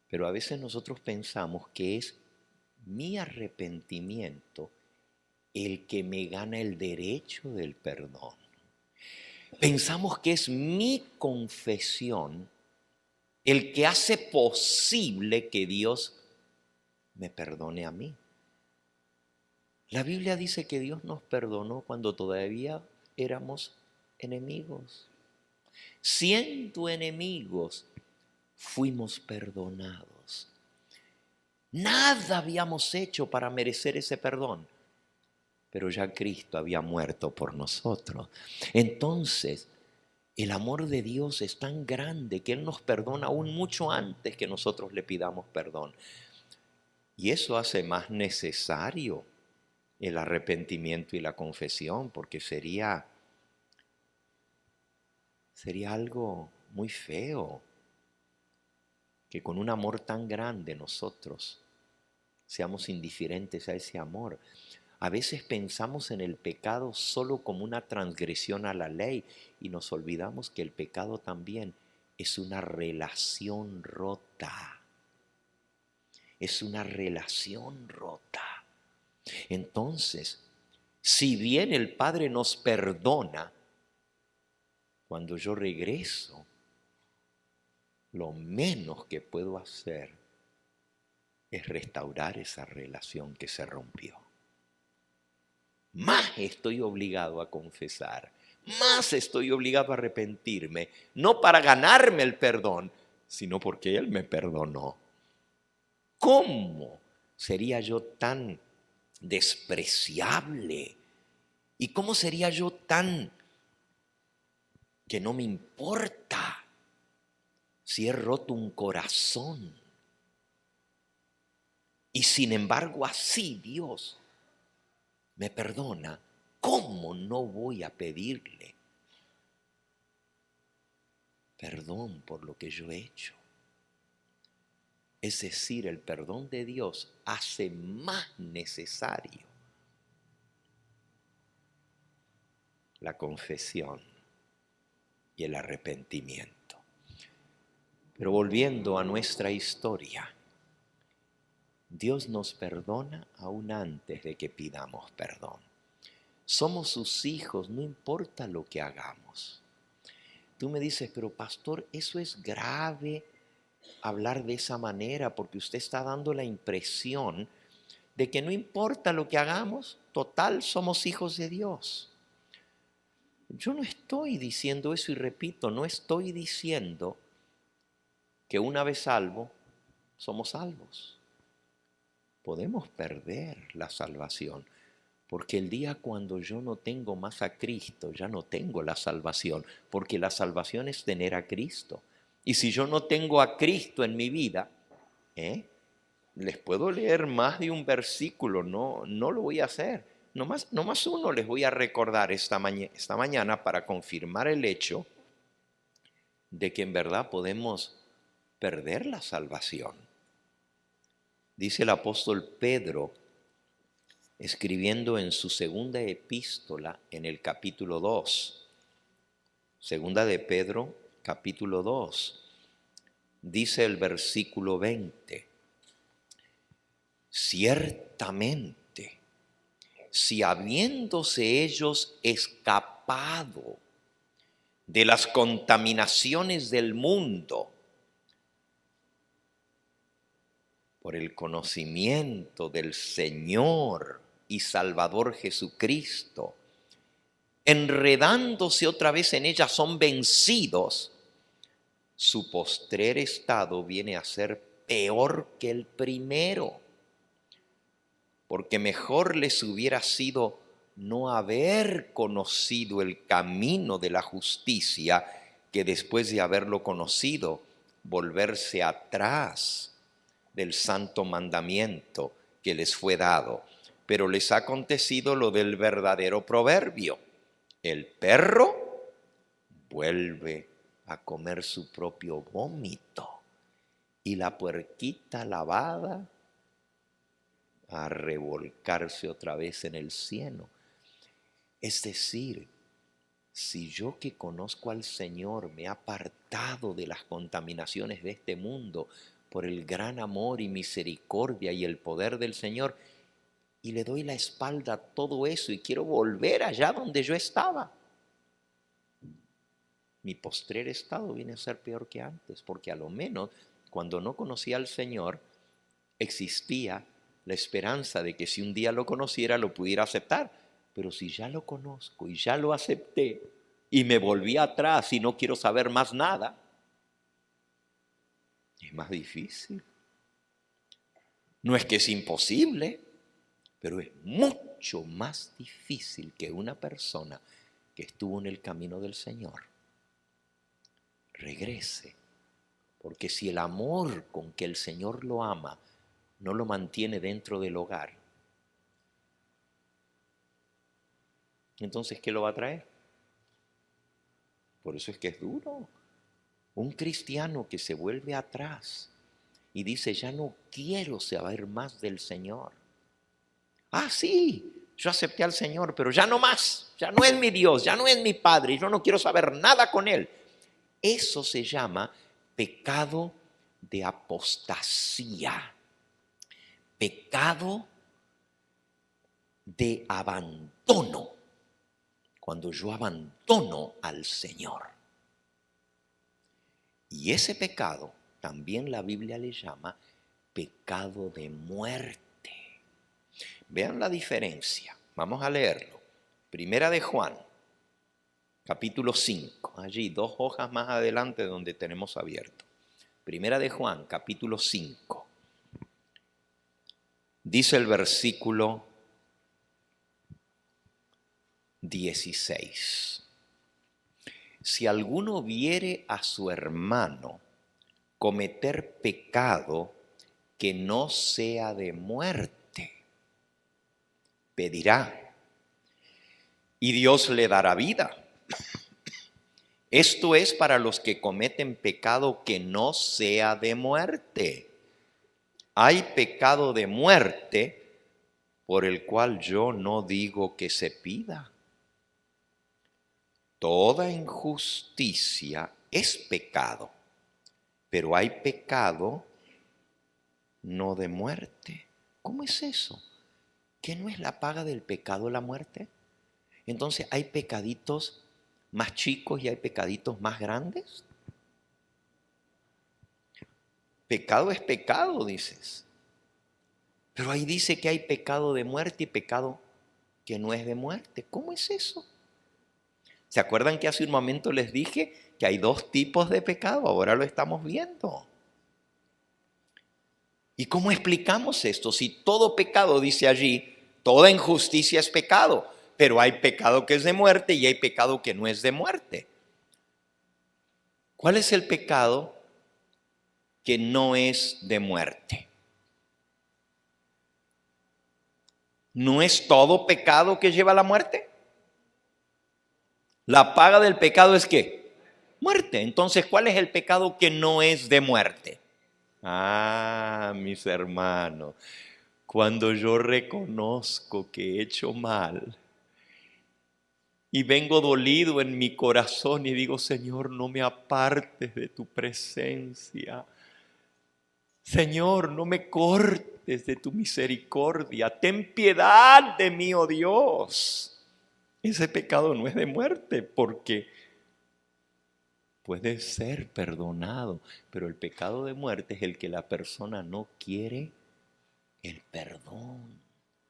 Pero a veces nosotros pensamos que es mi arrepentimiento el que me gana el derecho del perdón. Pensamos que es mi confesión el que hace posible que Dios me perdone a mí. La Biblia dice que Dios nos perdonó cuando todavía éramos enemigos. Siendo enemigos, fuimos perdonados. Nada habíamos hecho para merecer ese perdón, pero ya Cristo había muerto por nosotros. Entonces, el amor de Dios es tan grande que Él nos perdona aún mucho antes que nosotros le pidamos perdón. Y eso hace más necesario el arrepentimiento y la confesión, porque sería algo muy feo que con un amor tan grande nosotros seamos indiferentes a ese amor. A veces pensamos en el pecado solo como una transgresión a la ley y nos olvidamos que el pecado también es una relación rota. Es una relación rota. Entonces, si bien el Padre nos perdona, cuando yo regreso, lo menos que puedo hacer es restaurar esa relación que se rompió. Más estoy obligado a confesar, más estoy obligado a arrepentirme, no para ganarme el perdón, sino porque Él me perdonó. ¿Cómo sería yo tan despreciable? ¿Y cómo sería yo tan que no me importa si he roto un corazón? Y sin embargo así Dios me perdona. ¿Cómo no voy a pedirle perdón por lo que yo he hecho? Es decir, el perdón de Dios hace más necesario la confesión y el arrepentimiento. Pero volviendo a nuestra historia, Dios nos perdona aún antes de que pidamos perdón. Somos sus hijos, no importa lo que hagamos. Tú me dices, pero pastor, eso es grave hablar de esa manera porque usted está dando la impresión de que no importa lo que hagamos, total, somos hijos de Dios. Yo no estoy diciendo eso y repito, no estoy diciendo que una vez salvo, somos salvos. Podemos perder la salvación, porque el día cuando yo no tengo más a Cristo, ya no tengo la salvación, porque la salvación es tener a Cristo. Y si yo no tengo a Cristo en mi vida, les puedo leer más de un versículo, no lo voy a hacer. Nomás uno les voy a recordar esta mañana para confirmar el hecho de que en verdad podemos perder la salvación. Dice el apóstol Pedro, escribiendo en su segunda epístola en el capítulo 2, segunda de Pedro, capítulo 2, dice el versículo 20, ciertamente, si habiéndose ellos escapado de las contaminaciones del mundo, por el conocimiento del Señor y Salvador Jesucristo, enredándose otra vez en ella, son vencidos, su postrer estado viene a ser peor que el primero, porque mejor les hubiera sido no haber conocido el camino de la justicia que después de haberlo conocido, volverse atrás del santo mandamiento que les fue dado. Pero les ha acontecido lo del verdadero proverbio: el perro vuelve a comer su propio vómito y la puerquita lavada a revolcarse otra vez en el cieno. Es decir, si yo que conozco al Señor me he apartado de las contaminaciones de este mundo por el gran amor y misericordia y el poder del Señor, y le doy la espalda a todo eso y quiero volver allá donde yo estaba, mi postrer estado viene a ser peor que antes, porque a lo menos cuando no conocía al Señor existía la esperanza de que si un día lo conociera lo pudiera aceptar. Pero si ya lo conozco y ya lo acepté y me volví atrás y no quiero saber más nada, es más difícil. No es que es imposible, pero es mucho más difícil que una persona que estuvo en el camino del Señor regrese. Porque si el amor con que el Señor lo ama no lo mantiene dentro del hogar, entonces ¿qué lo va a traer? Por eso es que es duro. Un cristiano que se vuelve atrás y dice, ya no quiero saber más del Señor. Ah, sí, yo acepté al Señor, pero ya no más. Ya no es mi Dios, ya no es mi Padre, yo no quiero saber nada con Él. Eso se llama pecado de apostasía. Pecado de abandono. Cuando yo abandono al Señor. Y ese pecado también la Biblia le llama pecado de muerte. Vean la diferencia. Vamos a leerlo. Primera de Juan, capítulo 5. Allí, 2 hojas más adelante donde tenemos abierto. Primera de Juan, capítulo 5. Dice el versículo 16. Si alguno viere a su hermano cometer pecado que no sea de muerte, pedirá y Dios le dará vida. Esto es para los que cometen pecado que no sea de muerte. Hay pecado de muerte por el cual yo no digo que se pida. Toda injusticia es pecado, pero hay pecado no de muerte. ¿Cómo es eso? ¿Qué no es la paga del pecado la muerte? Entonces, ¿hay pecaditos más chicos y hay pecaditos más grandes? Pecado es pecado, dices. Pero ahí dice que hay pecado de muerte y pecado que no es de muerte. ¿Cómo es eso? ¿Se acuerdan que hace un momento les dije que hay dos tipos de pecado? Ahora lo estamos viendo. ¿Y cómo explicamos esto? Si todo pecado, dice allí, toda injusticia es pecado, pero hay pecado que es de muerte y hay pecado que no es de muerte. ¿Cuál es el pecado que no es de muerte? ¿No es todo pecado que lleva a la muerte? La paga del pecado es ¿qué? Muerte. Entonces, ¿cuál es el pecado que no es de muerte? Ah, mis hermanos, cuando yo reconozco que he hecho mal y vengo dolido en mi corazón y digo, Señor, no me apartes de tu presencia. Señor, no me cortes de tu misericordia. Ten piedad de mí, oh Dios. Ese pecado no es de muerte porque puede ser perdonado, pero el pecado de muerte es el que la persona no quiere el perdón.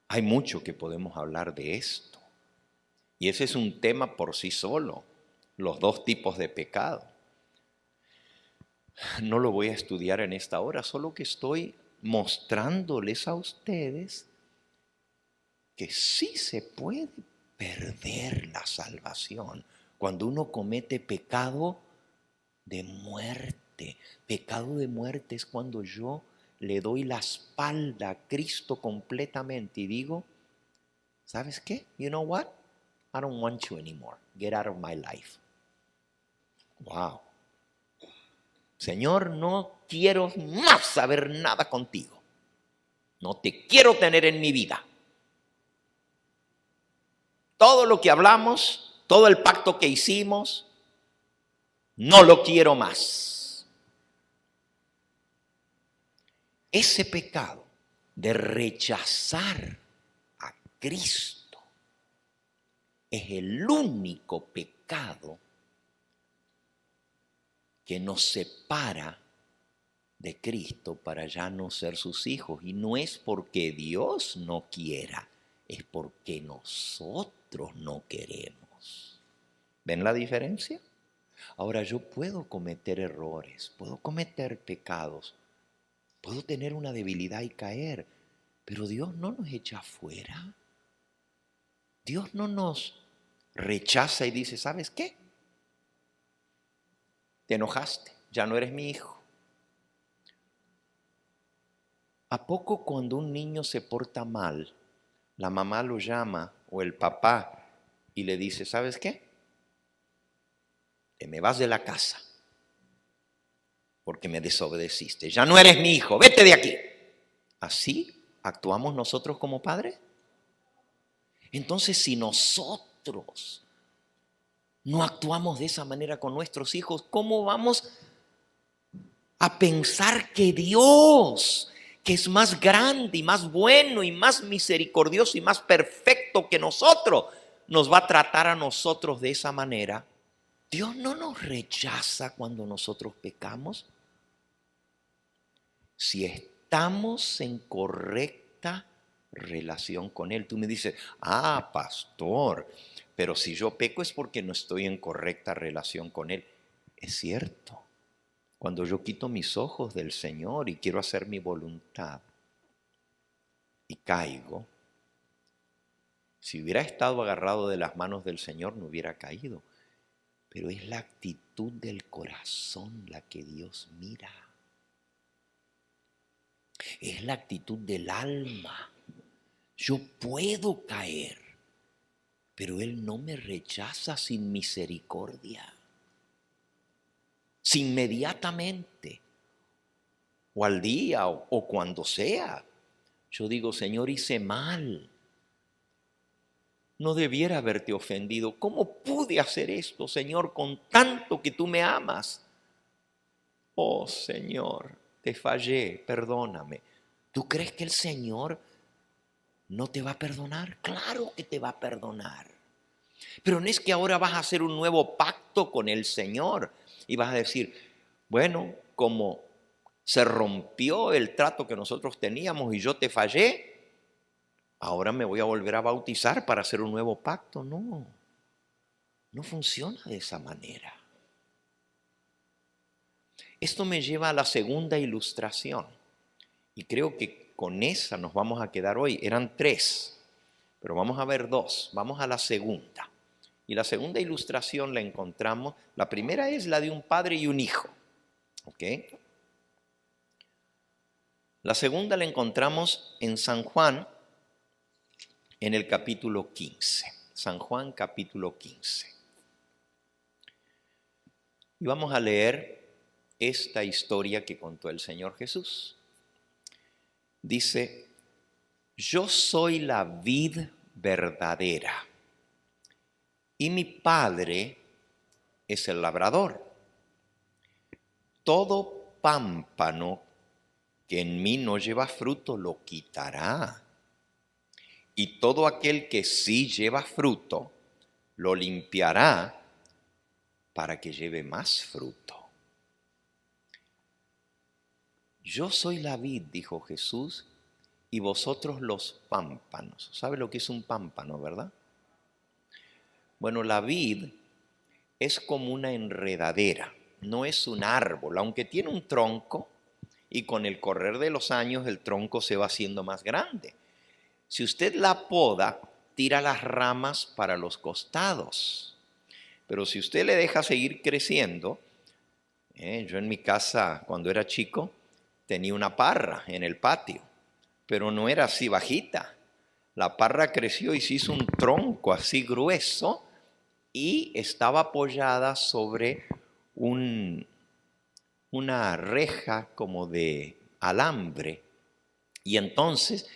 Hay mucho que podemos hablar de esto. Y ese es un tema por sí solo, los dos tipos de pecado. No lo voy a estudiar en esta hora, solo que estoy mostrándoles a ustedes que sí se puede perder la salvación cuando uno comete pecado de muerte. Pecado de muerte es cuando yo le doy la espalda a Cristo completamente y digo, ¿sabes qué? You know what? I don't want you anymore. Get out of my life. Wow. Señor, no quiero más saber nada contigo. No te quiero tener en mi vida. Todo lo que hablamos, todo el pacto que hicimos, no lo quiero más. Ese pecado de rechazar a Cristo es el único pecado que nos separa de Cristo para ya no ser sus hijos. Y no es porque Dios no quiera, es porque nosotros no queremos. ¿Ven la diferencia? Ahora yo puedo cometer errores, puedo cometer pecados, puedo tener una debilidad y caer, pero Dios no nos echa afuera. Dios no nos rechaza y dice, ¿sabes qué? Te enojaste, ya no eres mi hijo. ¿A poco cuando un niño se porta mal, la mamá lo llama o el papá y le dice, ¿sabes qué? Te me vas de la casa porque me desobedeciste. Ya no eres mi hijo, vete de aquí. ¿Así actuamos nosotros como padres? Entonces, si nosotros no actuamos de esa manera con nuestros hijos, ¿cómo vamos a pensar que Dios, que es más grande y más bueno y más misericordioso y más perfecto que nosotros, nos va a tratar a nosotros de esa manera? Dios no nos rechaza cuando nosotros pecamos. Si estamos en correcta relación con Él. Tú me dices, pastor, pero si yo peco es porque no estoy en correcta relación con Él. Es cierto. Cuando yo quito mis ojos del Señor y quiero hacer mi voluntad y caigo, si hubiera estado agarrado de las manos del Señor no hubiera caído. Pero es la actitud del corazón la que Dios mira. Es la actitud del alma. Yo puedo caer, pero Él no me rechaza sin misericordia. Si inmediatamente, o al día, o cuando sea, yo digo, Señor, hice mal. No debiera haberte ofendido. ¿Cómo pude hacer esto, Señor, con tanto que tú me amas? Oh, Señor, te fallé, perdóname. ¿Tú crees que el Señor no te va a perdonar? Claro que te va a perdonar. Pero no es que ahora vas a hacer un nuevo pacto con el Señor y vas a decir, bueno, como se rompió el trato que nosotros teníamos y yo te fallé, ahora me voy a volver a bautizar para hacer un nuevo pacto. No. No funciona de esa manera. Esto me lleva a la segunda ilustración. Y creo que con esa nos vamos a quedar hoy. Eran 3, pero vamos a ver 2. Vamos a la segunda. Y la segunda ilustración la encontramos. La primera es la de un padre y un hijo. ¿Ok? La segunda la encontramos en San Juan, en el capítulo 15. San Juan, capítulo 15. Y vamos a leer esta historia que contó el Señor Jesús. Dice: yo soy la vid verdadera y mi Padre es el labrador. Todo pámpano que en mí no lleva fruto lo quitará, y todo aquel que sí lleva fruto lo limpiará para que lleve más fruto. Yo soy la vid, dijo Jesús, y vosotros los pámpanos. ¿Sabe lo que es un pámpano, verdad? Bueno, la vid es como una enredadera, no es un árbol, aunque tiene un tronco y con el correr de los años el tronco se va haciendo más grande. Si usted la poda, tira las ramas para los costados, pero si usted le deja seguir creciendo, yo en mi casa cuando era chico tenía una parra en el patio, pero no era así bajita. La parra creció y se hizo un tronco así grueso y estaba apoyada sobre una reja como de alambre. Y entonces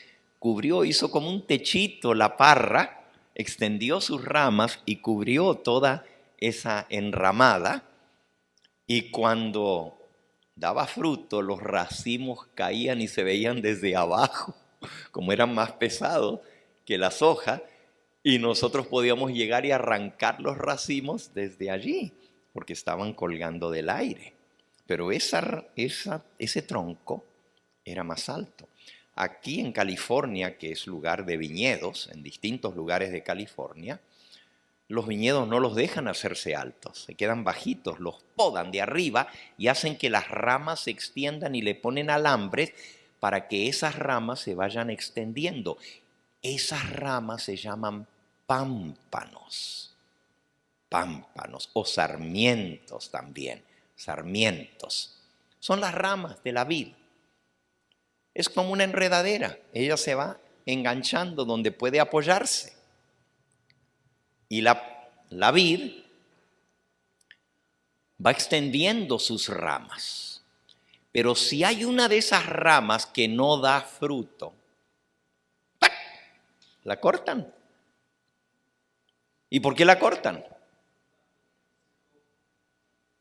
hizo como un techito la parra, extendió sus ramas y cubrió toda esa enramada. Y cuando daba fruto, los racimos caían y se veían desde abajo, como eran más pesados que las hojas, y nosotros podíamos llegar y arrancar los racimos desde allí, porque estaban colgando del aire. Pero ese tronco era más alto. Aquí en California, que es lugar de viñedos, en distintos lugares de California, los viñedos no los dejan hacerse altos, se quedan bajitos, los podan de arriba y hacen que las ramas se extiendan y le ponen alambres para que esas ramas se vayan extendiendo. Esas ramas se llaman pámpanos o sarmientos también, sarmientos. Son las ramas de la vid. Es como una enredadera, ella se va enganchando donde puede apoyarse. Y la vid va extendiendo sus ramas. Pero si hay una de esas ramas que no da fruto, ¡pac!, la cortan. ¿Y por qué la cortan?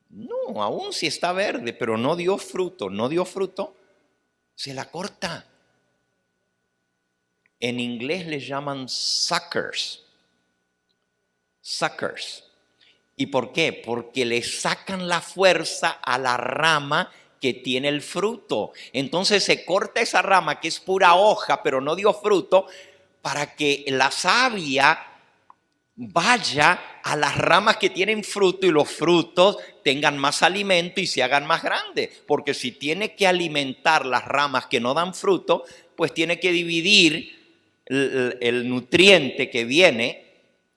No, aún si está verde, pero no dio fruto, se la corta. En inglés le llaman suckers. ¿Y por qué? Porque le sacan la fuerza a la rama que tiene el fruto. Entonces se corta esa rama que es pura hoja, pero no dio fruto, para que la savia vaya a las ramas que tienen fruto y los frutos tengan más alimento y se hagan más grandes. Porque si tiene que alimentar las ramas que no dan fruto, pues tiene que dividir el nutriente que viene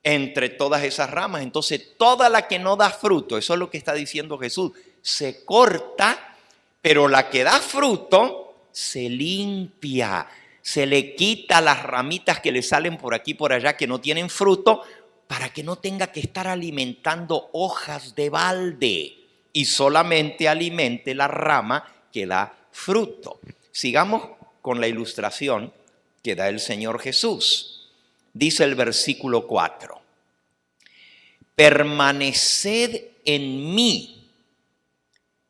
entre todas esas ramas. Entonces toda la que no da fruto, eso es lo que está diciendo Jesús, se corta, pero la que da fruto se limpia, se le quita las ramitas que le salen por aquí y por allá que no tienen fruto, para que no tenga que estar alimentando hojas de balde y solamente alimente la rama que da fruto. Sigamos con la ilustración que da el Señor Jesús. Dice el versículo 4: permaneced en mí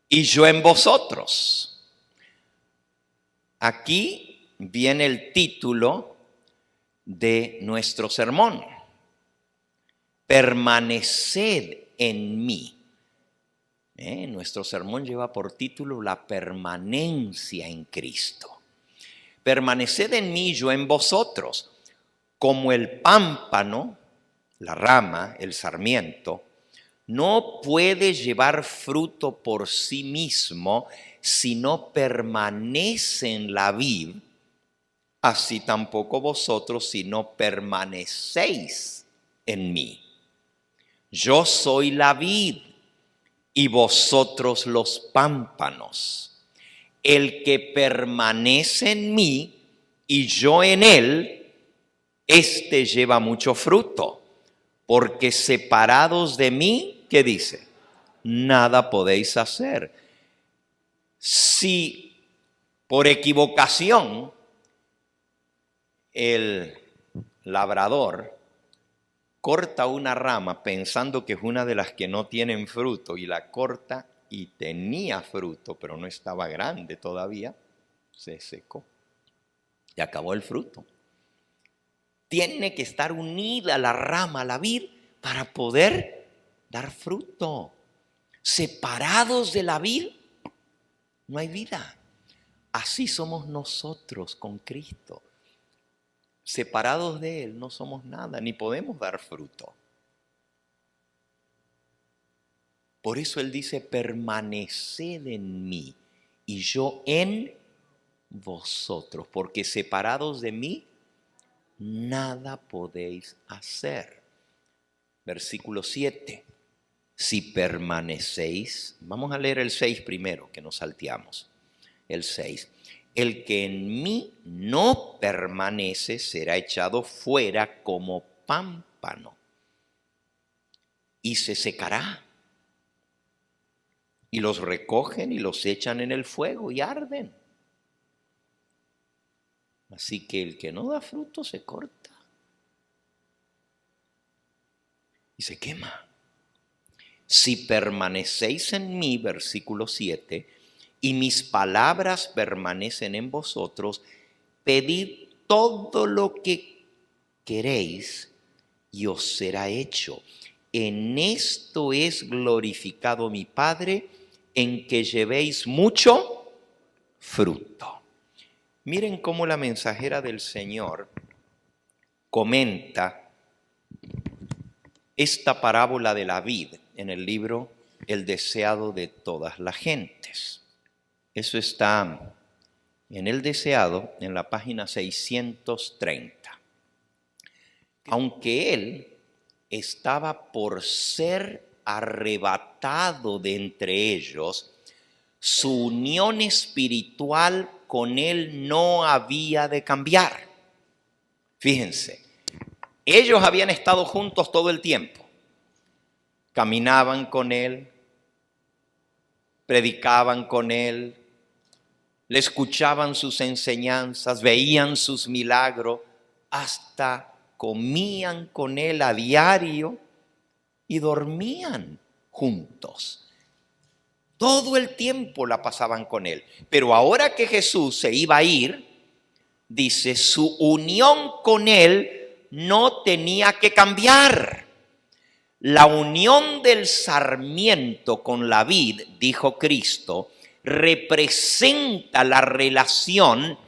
y yo en vosotros. Aquí viene el título de nuestro sermón: permaneced en mí. Nuestro sermón lleva por título la permanencia en Cristo. Permaneced en mí, yo en vosotros. Como el pámpano, la rama, el sarmiento, no puede llevar fruto por sí mismo si no permanece en la vid, así tampoco vosotros si no permanecéis en mí. Yo soy la vid y vosotros los pámpanos. El que permanece en mí y yo en él, éste lleva mucho fruto, porque separados de mí, ¿qué dice? Nada podéis hacer. Si por equivocación el labrador corta una rama pensando que es una de las que no tienen fruto y la corta y tenía fruto, pero no estaba grande todavía, se secó y acabó el fruto. Tiene que estar unida la rama a la vid para poder dar fruto. Separados de la vid, no hay vida. Así somos nosotros con Cristo. Separados de Él no somos nada, ni podemos dar fruto. Por eso Él dice, permaneced en mí y yo en vosotros, porque separados de mí, nada podéis hacer. Versículo 7. Si permanecéis, vamos a leer el 6 primero, que nos salteamos. El 6. El que en mí no permanece será echado fuera como pámpano y se secará. Y los recogen y los echan en el fuego y arden. Así que el que no da fruto se corta y se quema. Si permanecéis en mí, versículo 7, y mis palabras permanecen en vosotros, pedid todo lo que queréis y os será hecho. En esto es glorificado mi Padre, en que llevéis mucho fruto. Miren cómo la mensajera del Señor comenta esta parábola de la vid en el libro El deseado de todas las gentes. Eso está en El deseado, en la página 630. Aunque él estaba por ser arrebatado de entre ellos, su unión espiritual con él no había de cambiar. Fíjense, ellos habían estado juntos todo el tiempo. Caminaban con él, predicaban con él, le escuchaban sus enseñanzas, veían sus milagros, hasta comían con él a diario y dormían juntos. Todo el tiempo la pasaban con él. Pero ahora que Jesús se iba a ir, dice, su unión con él no tenía que cambiar. La unión del sarmiento con la vid, dijo Cristo, representa la relación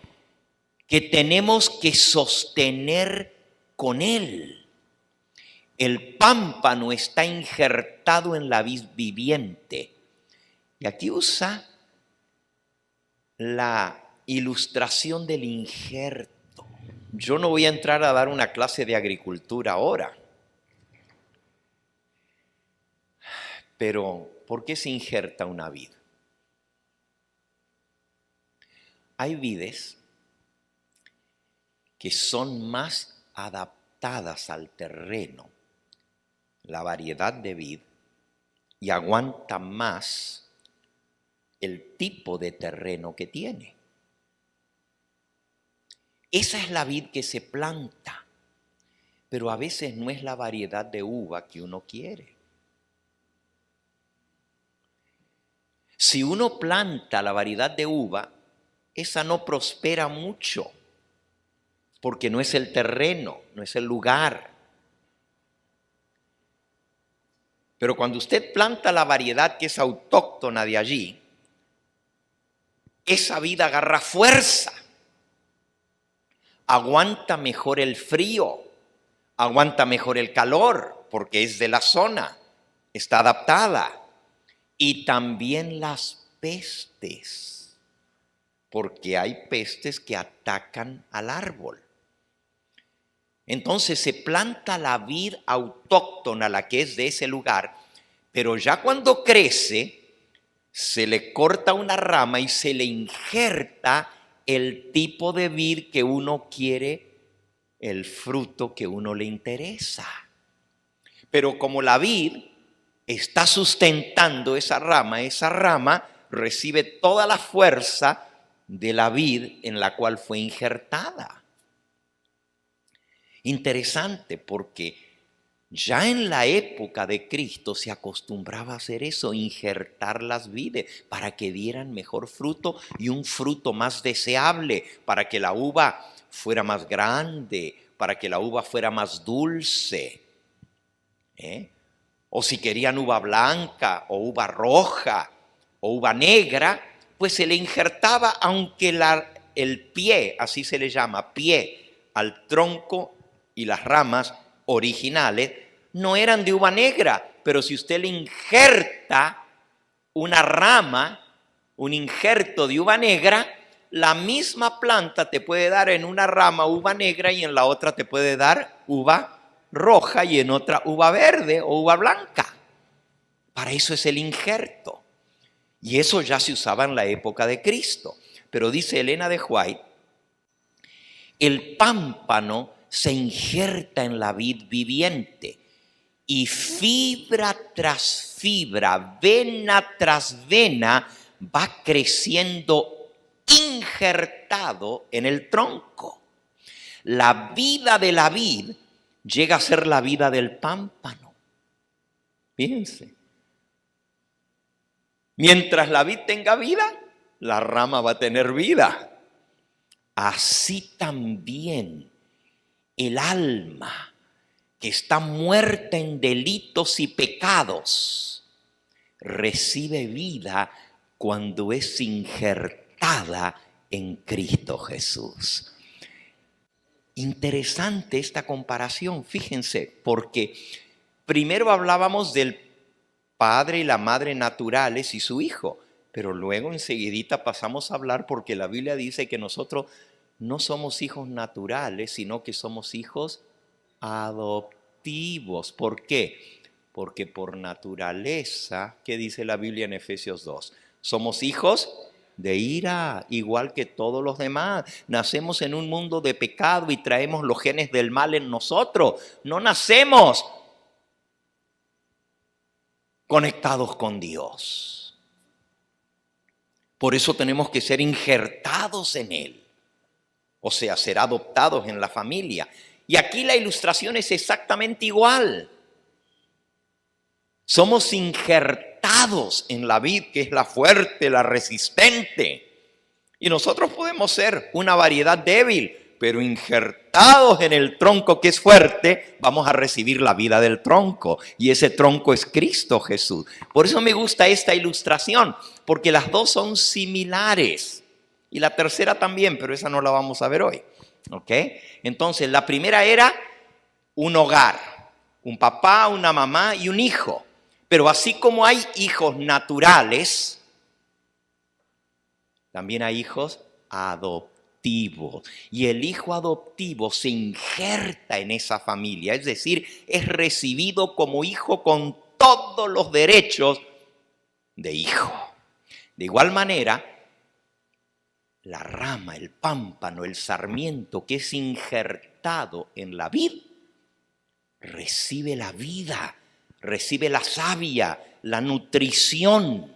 que tenemos que sostener con él. El pámpano está injertado en la vid viviente. Y aquí usa la ilustración del injerto. Yo no voy a entrar a dar una clase de agricultura ahora. Pero, ¿por qué se injerta una vid? Hay vides que son más adaptadas al terreno, la variedad de vid, y aguantan más el tipo de terreno que tiene. Esa es la vid que se planta, pero a veces no es la variedad de uva que uno quiere. Si uno planta la variedad de uva, esa no prospera mucho, porque no es el terreno, no es el lugar. Pero cuando usted planta la variedad que es autóctona de allí, esa vid agarra fuerza, aguanta mejor el frío, aguanta mejor el calor porque es de la zona, está adaptada. Y también las pestes, porque hay pestes que atacan al árbol. Entonces se planta la vid autóctona, la que es de ese lugar, pero ya cuando crece, se le corta una rama y se le injerta el tipo de vid que uno quiere, el fruto que uno le interesa. Pero como la vid está sustentando esa rama recibe toda la fuerza de la vid en la cual fue injertada. Interesante, porque ya en la época de Cristo se acostumbraba a hacer eso, injertar las vides para que dieran mejor fruto y un fruto más deseable, para que la uva fuera más grande, para que la uva fuera más dulce. O si querían uva blanca o uva roja o uva negra, pues se le injertaba, aunque el pie, así se le llama, pie al tronco y las ramas originales no eran de uva negra, pero si usted le injerta una rama, un injerto de uva negra, la misma planta te puede dar en una rama uva negra y en la otra te puede dar uva roja y en otra uva verde o uva blanca. Para eso es el injerto. Y eso ya se usaba en la época de Cristo. Pero dice Elena de White, el pámpano se injerta en la vid viviente y fibra tras fibra, vena tras vena, va creciendo injertado en el tronco. La vida de la vid llega a ser la vida del pámpano. Fíjense. Mientras la vid tenga vida, la rama va a tener vida. Así también el alma que está muerta en delitos y pecados recibe vida cuando es injertada en Cristo Jesús. Interesante esta comparación, fíjense, porque primero hablábamos del padre y la madre naturales y su hijo, pero luego enseguidita pasamos a hablar porque la Biblia dice que nosotros no somos hijos naturales, sino que somos hijos adoptivos. ¿Por qué? Porque por naturaleza, ¿qué dice la Biblia en Efesios 2? Somos hijos de ira, igual que todos los demás. Nacemos en un mundo de pecado y traemos los genes del mal en nosotros. No nacemos conectados con Dios. Por eso tenemos que ser injertados en Él. O sea, ser adoptados en la familia. Y aquí la ilustración es exactamente igual. Somos injertados en la vid, que es la fuerte, la resistente. Y nosotros podemos ser una variedad débil, pero injertados en el tronco que es fuerte, vamos a recibir la vida del tronco. Y ese tronco es Cristo Jesús. Por eso me gusta esta ilustración, porque las dos son similares. Y la tercera también, pero esa no la vamos a ver hoy. ¿Ok? Entonces, la primera era un hogar, un papá, una mamá y un hijo. Pero así como hay hijos naturales, también hay hijos adoptivos. Y el hijo adoptivo se injerta en esa familia, es decir, es recibido como hijo con todos los derechos de hijo. De igual manera, la rama, el pámpano, el sarmiento que es injertado en la vid, recibe la vida, recibe la savia, la nutrición.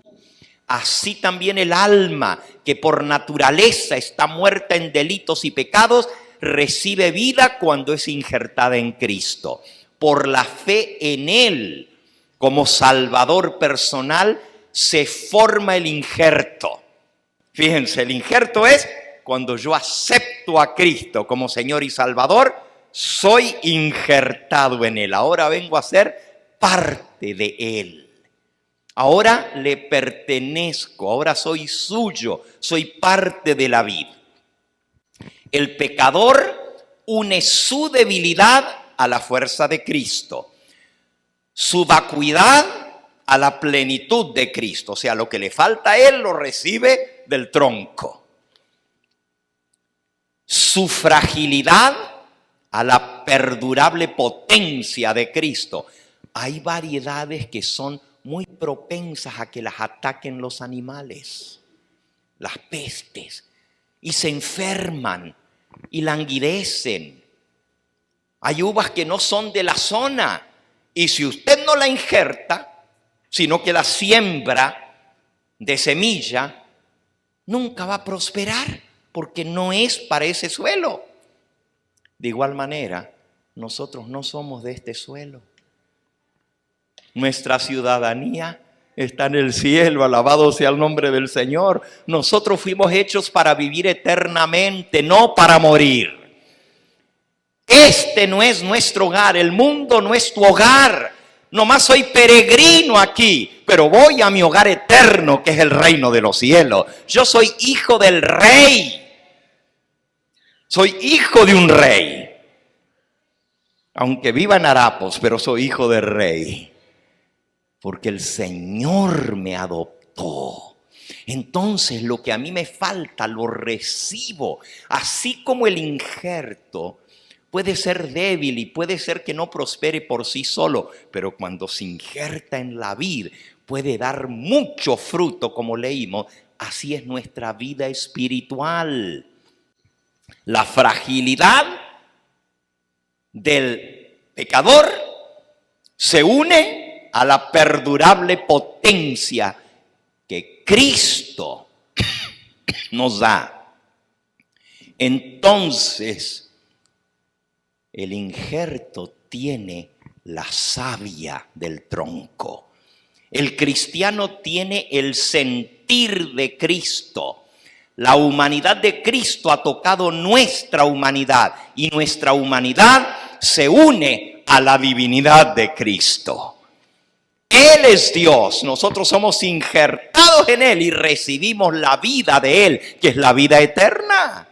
Así también el alma, que por naturaleza está muerta en delitos y pecados, recibe vida cuando es injertada en Cristo. Por la fe en Él, como Salvador personal, se forma el injerto. Fíjense, el injerto es cuando yo acepto a Cristo como Señor y Salvador, soy injertado en Él. Ahora vengo a ser parte de Él. Ahora le pertenezco, ahora soy suyo, soy parte de la vid. El pecador une su debilidad a la fuerza de Cristo. Su vacuidad a la plenitud de Cristo. O sea, lo que le falta a él lo recibe del tronco. Su fragilidad a la perdurable potencia de Cristo. Hay variedades que son muy propensas a que las ataquen los animales, las pestes, y se enferman y languidecen. Hay uvas que no son de la zona, y si usted no la injerta, sino que la siembra de semilla, nunca va a prosperar, porque no es para ese suelo. De igual manera, nosotros no somos de este suelo. Nuestra ciudadanía está en el cielo, alabado sea el nombre del Señor. Nosotros fuimos hechos para vivir eternamente, no para morir. Este no es nuestro hogar, el mundo no es tu hogar. Nomás soy peregrino aquí, pero voy a mi hogar eterno, que es el reino de los cielos. Yo soy hijo del rey. Soy hijo de un rey. Aunque viva en harapos, pero soy hijo del rey. Porque el Señor me adoptó. Entonces lo que a mí me falta lo recibo. Así como el injerto puede ser débil y puede ser que no prospere por sí solo, pero cuando se injerta en la vid puede dar mucho fruto, como leímos. Así es nuestra vida espiritual. La fragilidad del pecador se une a la perdurable potencia que Cristo nos da. Entonces, el injerto tiene la savia del tronco. El cristiano tiene el sentir de Cristo. La humanidad de Cristo ha tocado nuestra humanidad y nuestra humanidad se une a la divinidad de Cristo. Él es Dios, nosotros somos injertados en Él y recibimos la vida de Él, que es la vida eterna.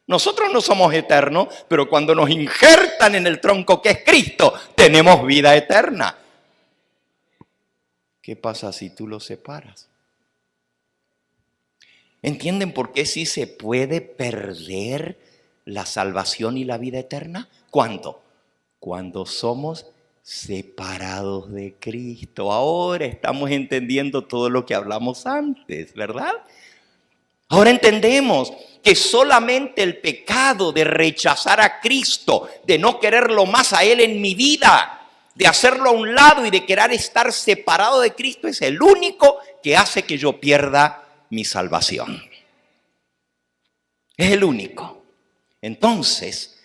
Nosotros no somos eternos, pero cuando nos injertan en el tronco que es Cristo, tenemos vida eterna. ¿Qué pasa si tú lo separas? ¿Entienden por qué sí se puede perder la salvación y la vida eterna? ¿Cuándo? Cuando somos separados de Cristo. Ahora estamos entendiendo todo lo que hablamos antes, ¿verdad? Ahora entendemos que solamente el pecado de rechazar a Cristo, de no quererlo más a Él en mi vida, de hacerlo a un lado y de querer estar separado de Cristo, es el único que hace que yo pierda mi salvación. Es el único. Entonces,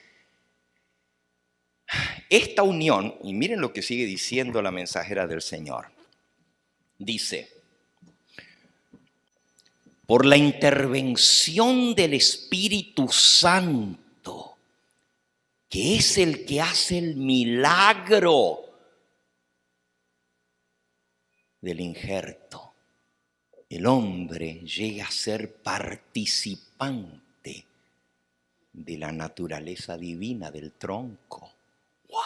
esta unión, y miren lo que sigue diciendo la mensajera del Señor. Dice: por la intervención del Espíritu Santo, que es el que hace el milagro del injerto, el hombre llega a ser participante de la naturaleza divina del tronco. ¡Wow!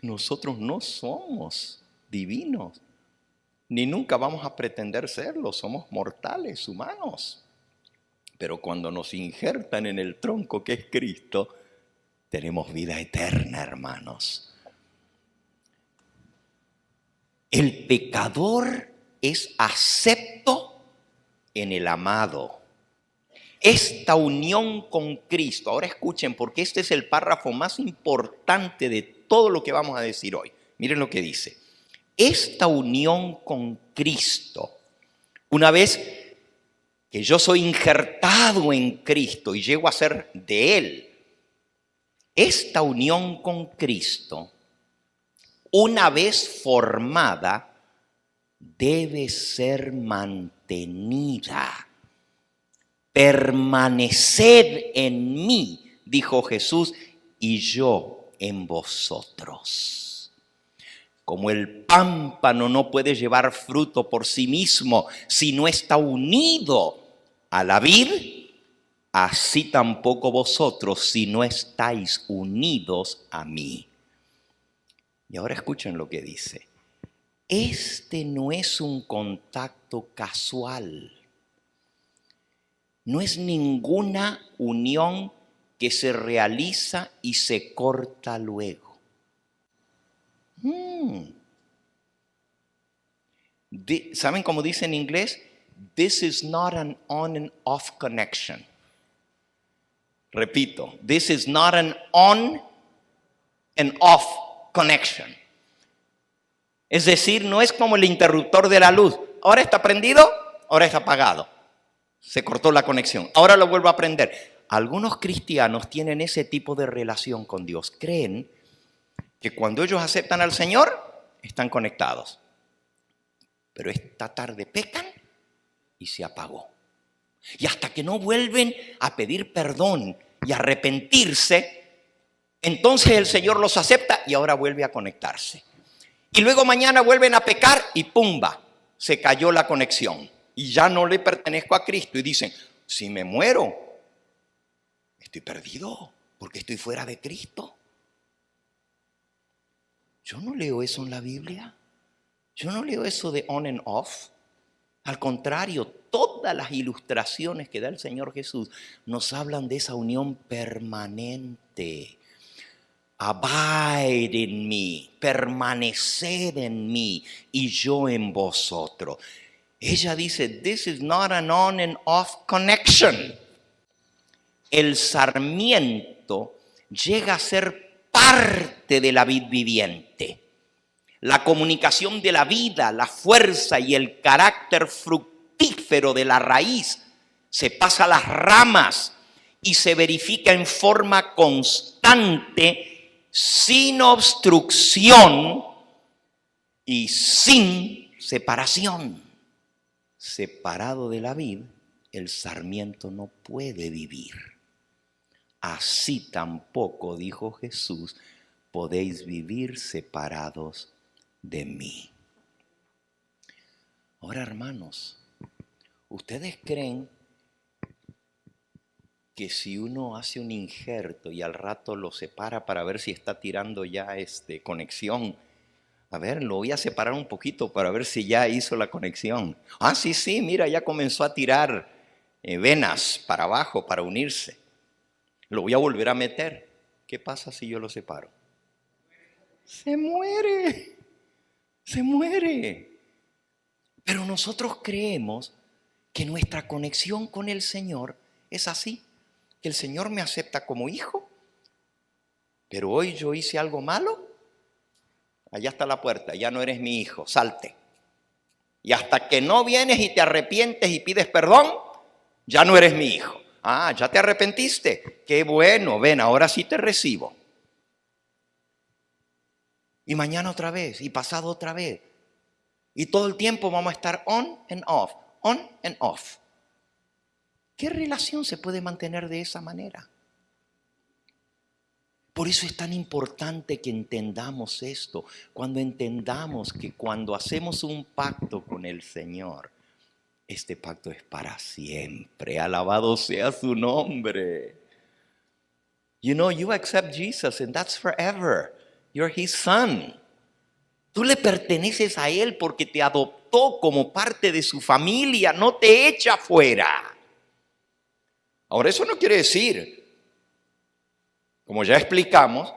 Nosotros no somos divinos, ni nunca vamos a pretender serlo. Somos mortales, humanos. Pero cuando nos injertan en el tronco que es Cristo, tenemos vida eterna, hermanos. El pecador es acepto en el amado. Esta unión con Cristo, ahora escuchen, porque este es el párrafo más importante de todo lo que vamos a decir hoy. Miren lo que dice. Esta unión con Cristo, una vez que yo soy injertado en Cristo y llego a ser de Él, esta unión con Cristo, una vez formada, debe ser mantenida. Permaneced en mí, dijo Jesús, y yo en vosotros. Como el pámpano no puede llevar fruto por sí mismo si no está unido a la vid, así tampoco vosotros si no estáis unidos a mí. Y ahora escuchen lo que dice. Este no es un contacto casual. No es ninguna unión que se realiza y se corta luego. ¿Saben cómo dice en inglés? This is not an on and off connection. Repito, this is not an on and off connection. Es decir, no es como el interruptor de la luz. Ahora está prendido, ahora está apagado. Se cortó la conexión. Ahora lo vuelvo a prender. Algunos cristianos tienen ese tipo de relación con Dios. Creen que cuando ellos aceptan al Señor, están conectados. Pero esta tarde pecan y se apagó. Y hasta que no vuelven a pedir perdón y arrepentirse, entonces el Señor los acepta y ahora vuelve a conectarse. Y luego mañana vuelven a pecar y ¡pumba! Se cayó la conexión. Y ya no le pertenezco a Cristo. Y dicen, si me muero, estoy perdido porque estoy fuera de Cristo. Yo no leo eso en la Biblia. Yo no leo eso de on and off. Al contrario, todas las ilustraciones que da el Señor Jesús nos hablan de esa unión permanente. Abide in me, permaneced en mí y yo en vosotros. Ella dice, this is not an on and off connection. El sarmiento llega a ser parte de la vid viviente. La comunicación de la vida, la fuerza y el carácter fructífero de la raíz se pasa a las ramas y se verifica en forma constante, sin obstrucción y sin separación. Separado de la vid, el sarmiento no puede vivir. Así tampoco, dijo Jesús, podéis vivir separados de mí. Ahora, hermanos, ¿ustedes creen que si uno hace un injerto y al rato lo separa para ver si está tirando ya conexión? A ver, lo voy a separar un poquito para ver si ya hizo la conexión. Ah, sí, mira, ya comenzó a tirar venas para abajo para unirse. Lo voy a volver a meter. ¿Qué pasa si yo lo separo? Se muere. Se muere. Pero nosotros creemos que nuestra conexión con el Señor es así. Que el Señor me acepta como hijo. Pero hoy yo hice algo malo. Allá está la puerta, ya no eres mi hijo, salte. Y hasta que no vienes y te arrepientes y pides perdón, ya no eres mi hijo. Ah, ya te arrepentiste. Qué bueno, ven, ahora sí te recibo. Y mañana otra vez, y pasado otra vez. Y todo el tiempo vamos a estar on and off, on and off. ¿Qué relación se puede mantener de esa manera? Por eso es tan importante que entendamos esto. Cuando entendamos que cuando hacemos un pacto con el Señor, este pacto es para siempre. Alabado sea su nombre. You know, you accept Jesus and that's forever. You're his son. Tú le perteneces a él porque te adoptó como parte de su familia, no te echa fuera. Ahora, eso no quiere decir, como ya explicamos,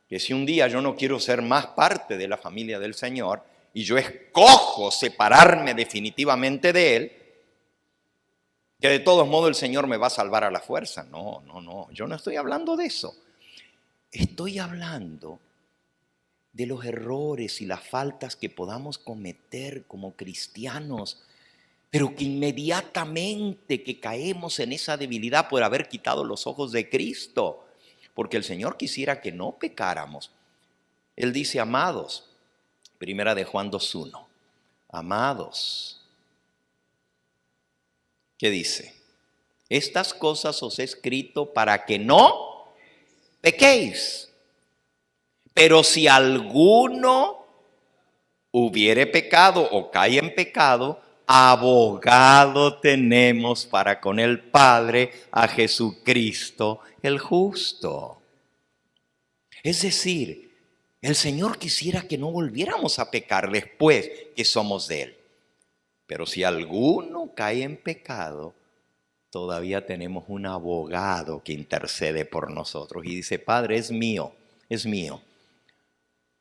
que si un día yo no quiero ser más parte de la familia del Señor y yo escojo separarme definitivamente de Él, que de todos modos el Señor me va a salvar a la fuerza. No, yo no estoy hablando de eso. Estoy hablando de los errores y las faltas que podamos cometer como cristianos, pero que inmediatamente que caemos en esa debilidad por haber quitado los ojos de Cristo, porque el Señor quisiera que no pecáramos. Él dice, amados, primera de Juan 2:1, amados. ¿Qué dice? Estas cosas os he escrito para que no pequéis. Pero si alguno hubiere pecado o cae en pecado, abogado tenemos para con el Padre, a Jesucristo el justo. Es decir, el Señor quisiera que no volviéramos a pecar después que somos de Él. Pero si alguno cae en pecado, todavía tenemos un abogado que intercede por nosotros y dice: Padre, es mío, es mío.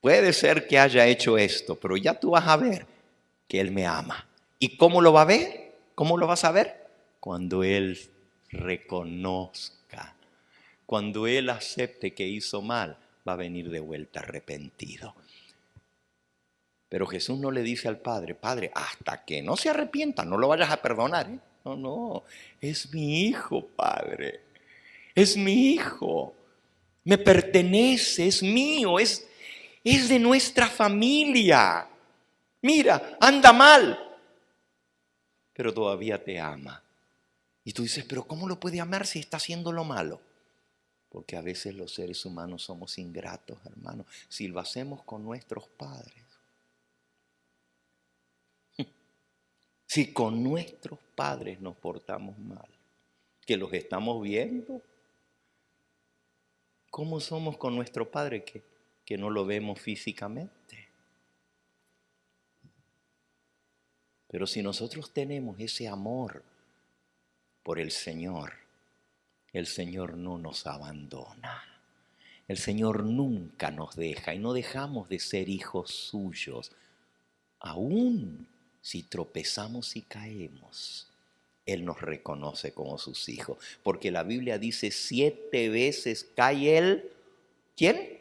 Puede ser que haya hecho esto, pero ya tú vas a ver que Él me ama. ¿Y cómo lo va a ver? ¿Cómo lo vas a ver? Cuando Él reconozca, cuando Él acepte que hizo mal, va a venir de vuelta arrepentido. Pero Jesús no le dice al Padre: Padre, hasta que no se arrepienta, no lo vayas a perdonar, ¿eh? No, no, es mi hijo, Padre. Es mi hijo. Me pertenece, es mío, es de nuestra familia. Mira, anda mal, pero todavía te ama. Y tú dices: pero ¿cómo lo puede amar si está haciendo lo malo? Porque a veces los seres humanos somos ingratos, hermano. Si lo hacemos con nuestros padres, si con nuestros padres nos portamos mal, que los estamos viendo, ¿cómo somos con nuestro padre que no lo vemos físicamente? Pero si nosotros tenemos ese amor por el Señor no nos abandona. El Señor nunca nos deja y no dejamos de ser hijos suyos. Aún si tropezamos y caemos, Él nos reconoce como sus hijos. Porque la Biblia dice: 7 veces cae Él. ¿Quién?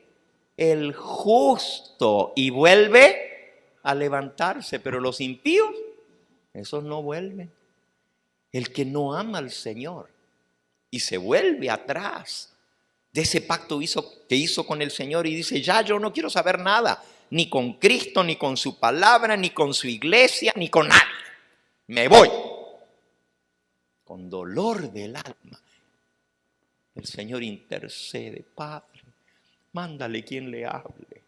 El justo, y vuelve a levantarse. Pero los impíos, esos no vuelven. El que no ama al Señor y se vuelve atrás de ese pacto que hizo con el Señor y dice: ya yo no quiero saber nada, ni con Cristo, ni con su palabra, ni con su iglesia, ni con nadie. Me voy. Con dolor del alma, el Señor intercede: Padre, mándale quien le hable.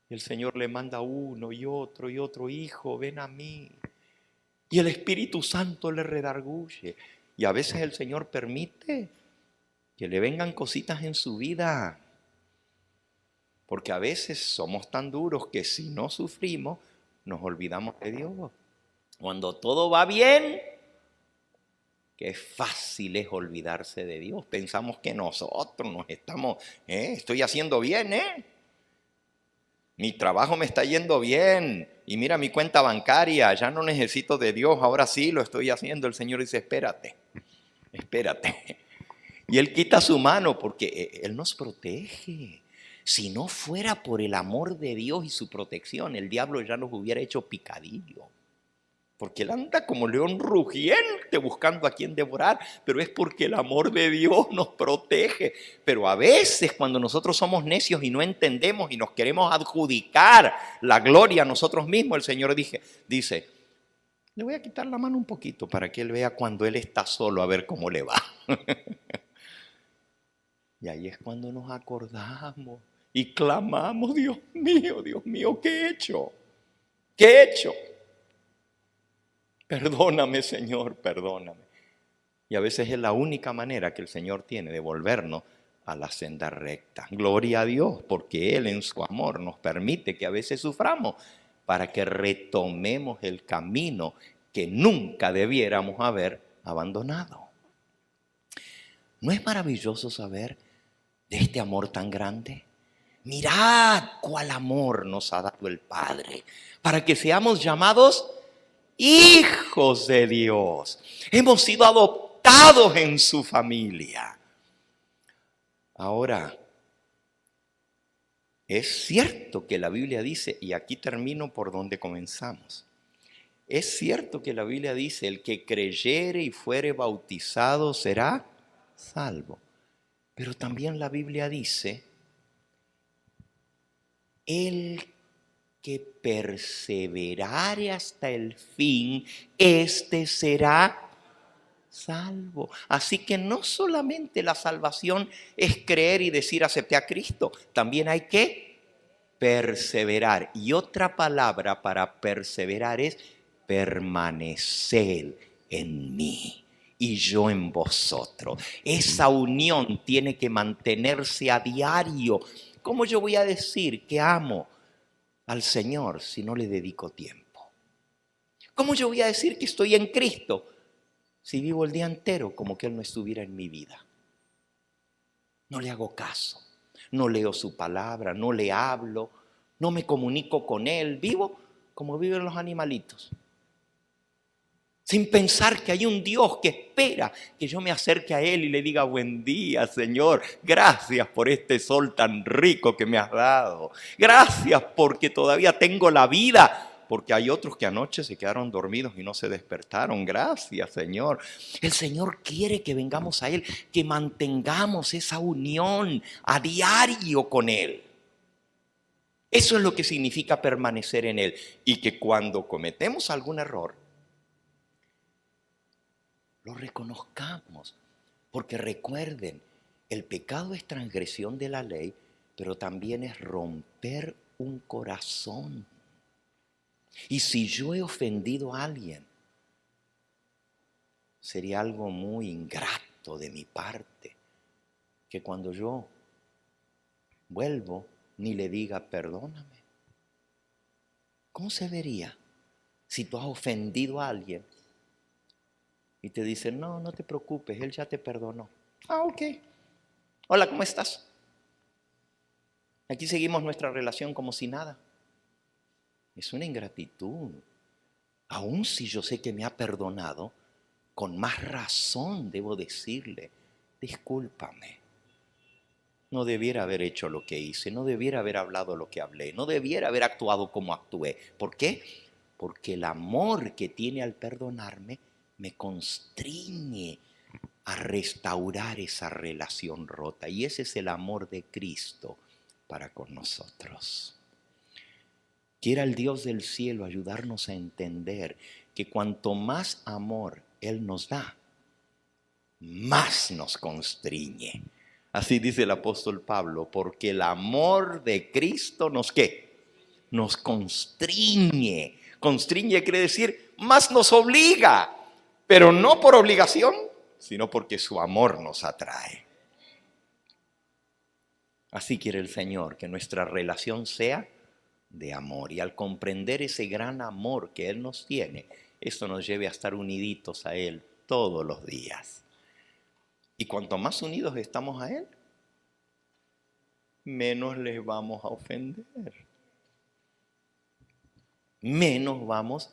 Y el Señor le manda uno y otro: hijo, ven a mí. Y el Espíritu Santo le redarguye. Y a veces el Señor permite que le vengan cositas en su vida. Porque a veces somos tan duros que si no sufrimos, nos olvidamos de Dios. Cuando todo va bien, qué fácil es olvidarse de Dios. Pensamos que nosotros nos estamos, estoy haciendo bien, mi trabajo me está yendo bien. Y mira mi cuenta bancaria, ya no necesito de Dios, ahora sí lo estoy haciendo. El Señor dice: espérate. Y Él quita su mano porque Él nos protege. Si no fuera por el amor de Dios y su protección, el diablo ya nos hubiera hecho picadillo. Porque Él anda como león rugiente buscando a quien devorar, pero es porque el amor de Dios nos protege. Pero a veces cuando nosotros somos necios y no entendemos y nos queremos adjudicar la gloria a nosotros mismos, el Señor dice: le voy a quitar la mano un poquito para que Él vea cuando Él está solo, a ver cómo le va. Y ahí es cuando nos acordamos y clamamos: Dios mío, ¿qué he hecho? ¿Qué he hecho? Perdóname, Señor, perdóname. Y a veces es la única manera que el Señor tiene de volvernos a la senda recta. Gloria a Dios, porque Él en su amor nos permite que a veces suframos para que retomemos el camino que nunca debiéramos haber abandonado. ¿No es maravilloso saber de este amor tan grande? Mirad cuál amor nos ha dado el Padre para que seamos llamados hijos de Dios. Hemos sido adoptados en su familia. Ahora, es cierto que la Biblia dice, y aquí termino por donde comenzamos, es cierto que la Biblia dice: el que creyere y fuere bautizado será salvo. Pero también la Biblia dice: el que perseverare hasta el fin, éste será salvo. Así que no solamente la salvación es creer y decir: acepté a Cristo, también hay que perseverar. Y otra palabra para perseverar es permaneced en mí y yo en vosotros. Esa unión tiene que mantenerse a diario. ¿Cómo yo voy a decir que amo al Señor si no le dedico tiempo? ¿Cómo yo voy a decir que estoy en Cristo si vivo el día entero como que Él no estuviera en mi vida? No le hago caso, no leo su palabra, no le hablo, no me comunico con Él, vivo como viven los animalitos. Sin pensar que hay un Dios que espera que yo me acerque a Él y le diga: buen día, Señor, gracias por este sol tan rico que me has dado. Gracias porque todavía tengo la vida, porque hay otros que anoche se quedaron dormidos y no se despertaron. Gracias, Señor. El Señor quiere que vengamos a Él, que mantengamos esa unión a diario con Él. Eso es lo que significa permanecer en Él. Y que cuando cometemos algún error, lo reconozcamos, porque recuerden, el pecado es transgresión de la ley, pero también es romper un corazón. Y si yo he ofendido a alguien, sería algo muy ingrato de mi parte, que cuando yo vuelvo ni le diga perdóname. ¿Cómo se vería si tú has ofendido a alguien y te dicen: no, no te preocupes, Él ya te perdonó? Ah, ok. Hola, ¿cómo estás? Aquí seguimos nuestra relación como si nada. Es una ingratitud. Aun si yo sé que me ha perdonado, con más razón debo decirle: discúlpame. No debiera haber hecho lo que hice, no debiera haber hablado lo que hablé, no debiera haber actuado como actué. ¿Por qué? Porque el amor que tiene al perdonarme me constriñe a restaurar esa relación rota. Y ese es el amor de Cristo para con nosotros. Quiera el Dios del cielo ayudarnos a entender que cuanto más amor Él nos da, más nos constriñe. Así dice el apóstol Pablo: porque el amor de Cristo nos ¿qué? Nos constriñe. Constriñe quiere decir más nos obliga, pero no por obligación, sino porque su amor nos atrae. Así quiere el Señor que nuestra relación sea de amor, y al comprender ese gran amor que Él nos tiene, esto nos lleve a estar uniditos a Él todos los días. Y cuanto más unidos estamos a Él, menos les vamos a ofender, menos vamos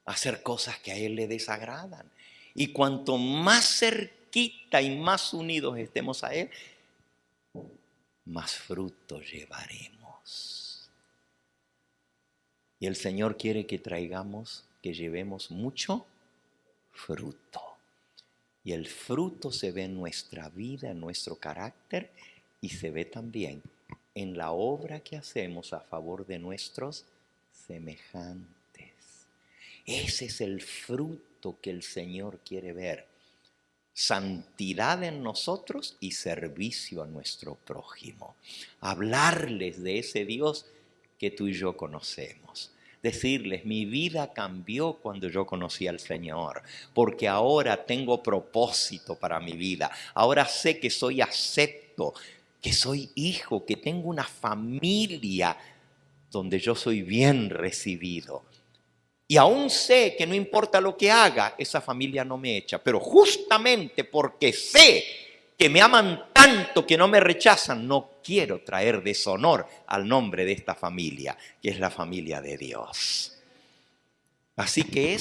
a hacer cosas que a Él le desagradan. Y cuanto más cerquita y más unidos estemos a Él, más fruto llevaremos. Y el Señor quiere que llevemos mucho fruto. Y el fruto se ve en nuestra vida, en nuestro carácter, y se ve también en la obra que hacemos a favor de nuestros semejantes. Ese es el fruto que el Señor quiere ver. Santidad en nosotros y servicio a nuestro prójimo. Hablarles de ese Dios que tú y yo conocemos. Decirles: mi vida cambió cuando yo conocí al Señor, porque ahora tengo propósito para mi vida. Ahora sé que soy acepto, que soy hijo, que tengo una familia donde yo soy bien recibido. Y aún sé que no importa lo que haga, esa familia no me echa. Pero justamente porque sé que me aman tanto que no me rechazan, no quiero traer deshonor al nombre de esta familia, que es la familia de Dios. Así que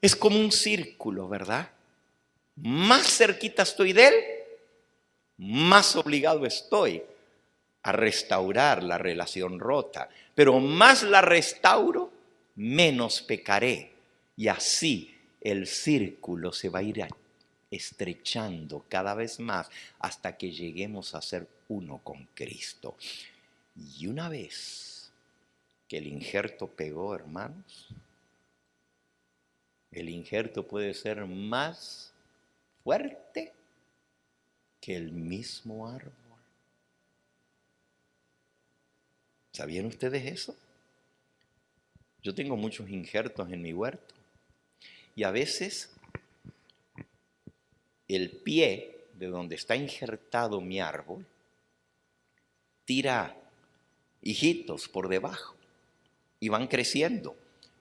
es como un círculo, ¿verdad? Más cerquita estoy de Él, más obligado estoy a restaurar la relación rota. Pero más la restauro, menos pecaré. Y así el círculo se va a ir estrechando cada vez más hasta que lleguemos a ser uno con Cristo. Y una vez que el injerto pegó, hermanos, el injerto puede ser más fuerte que el mismo árbol. ¿Sabían ustedes eso? Yo tengo muchos injertos en mi huerto y a veces el pie de donde está injertado mi árbol tira hijitos por debajo y van creciendo.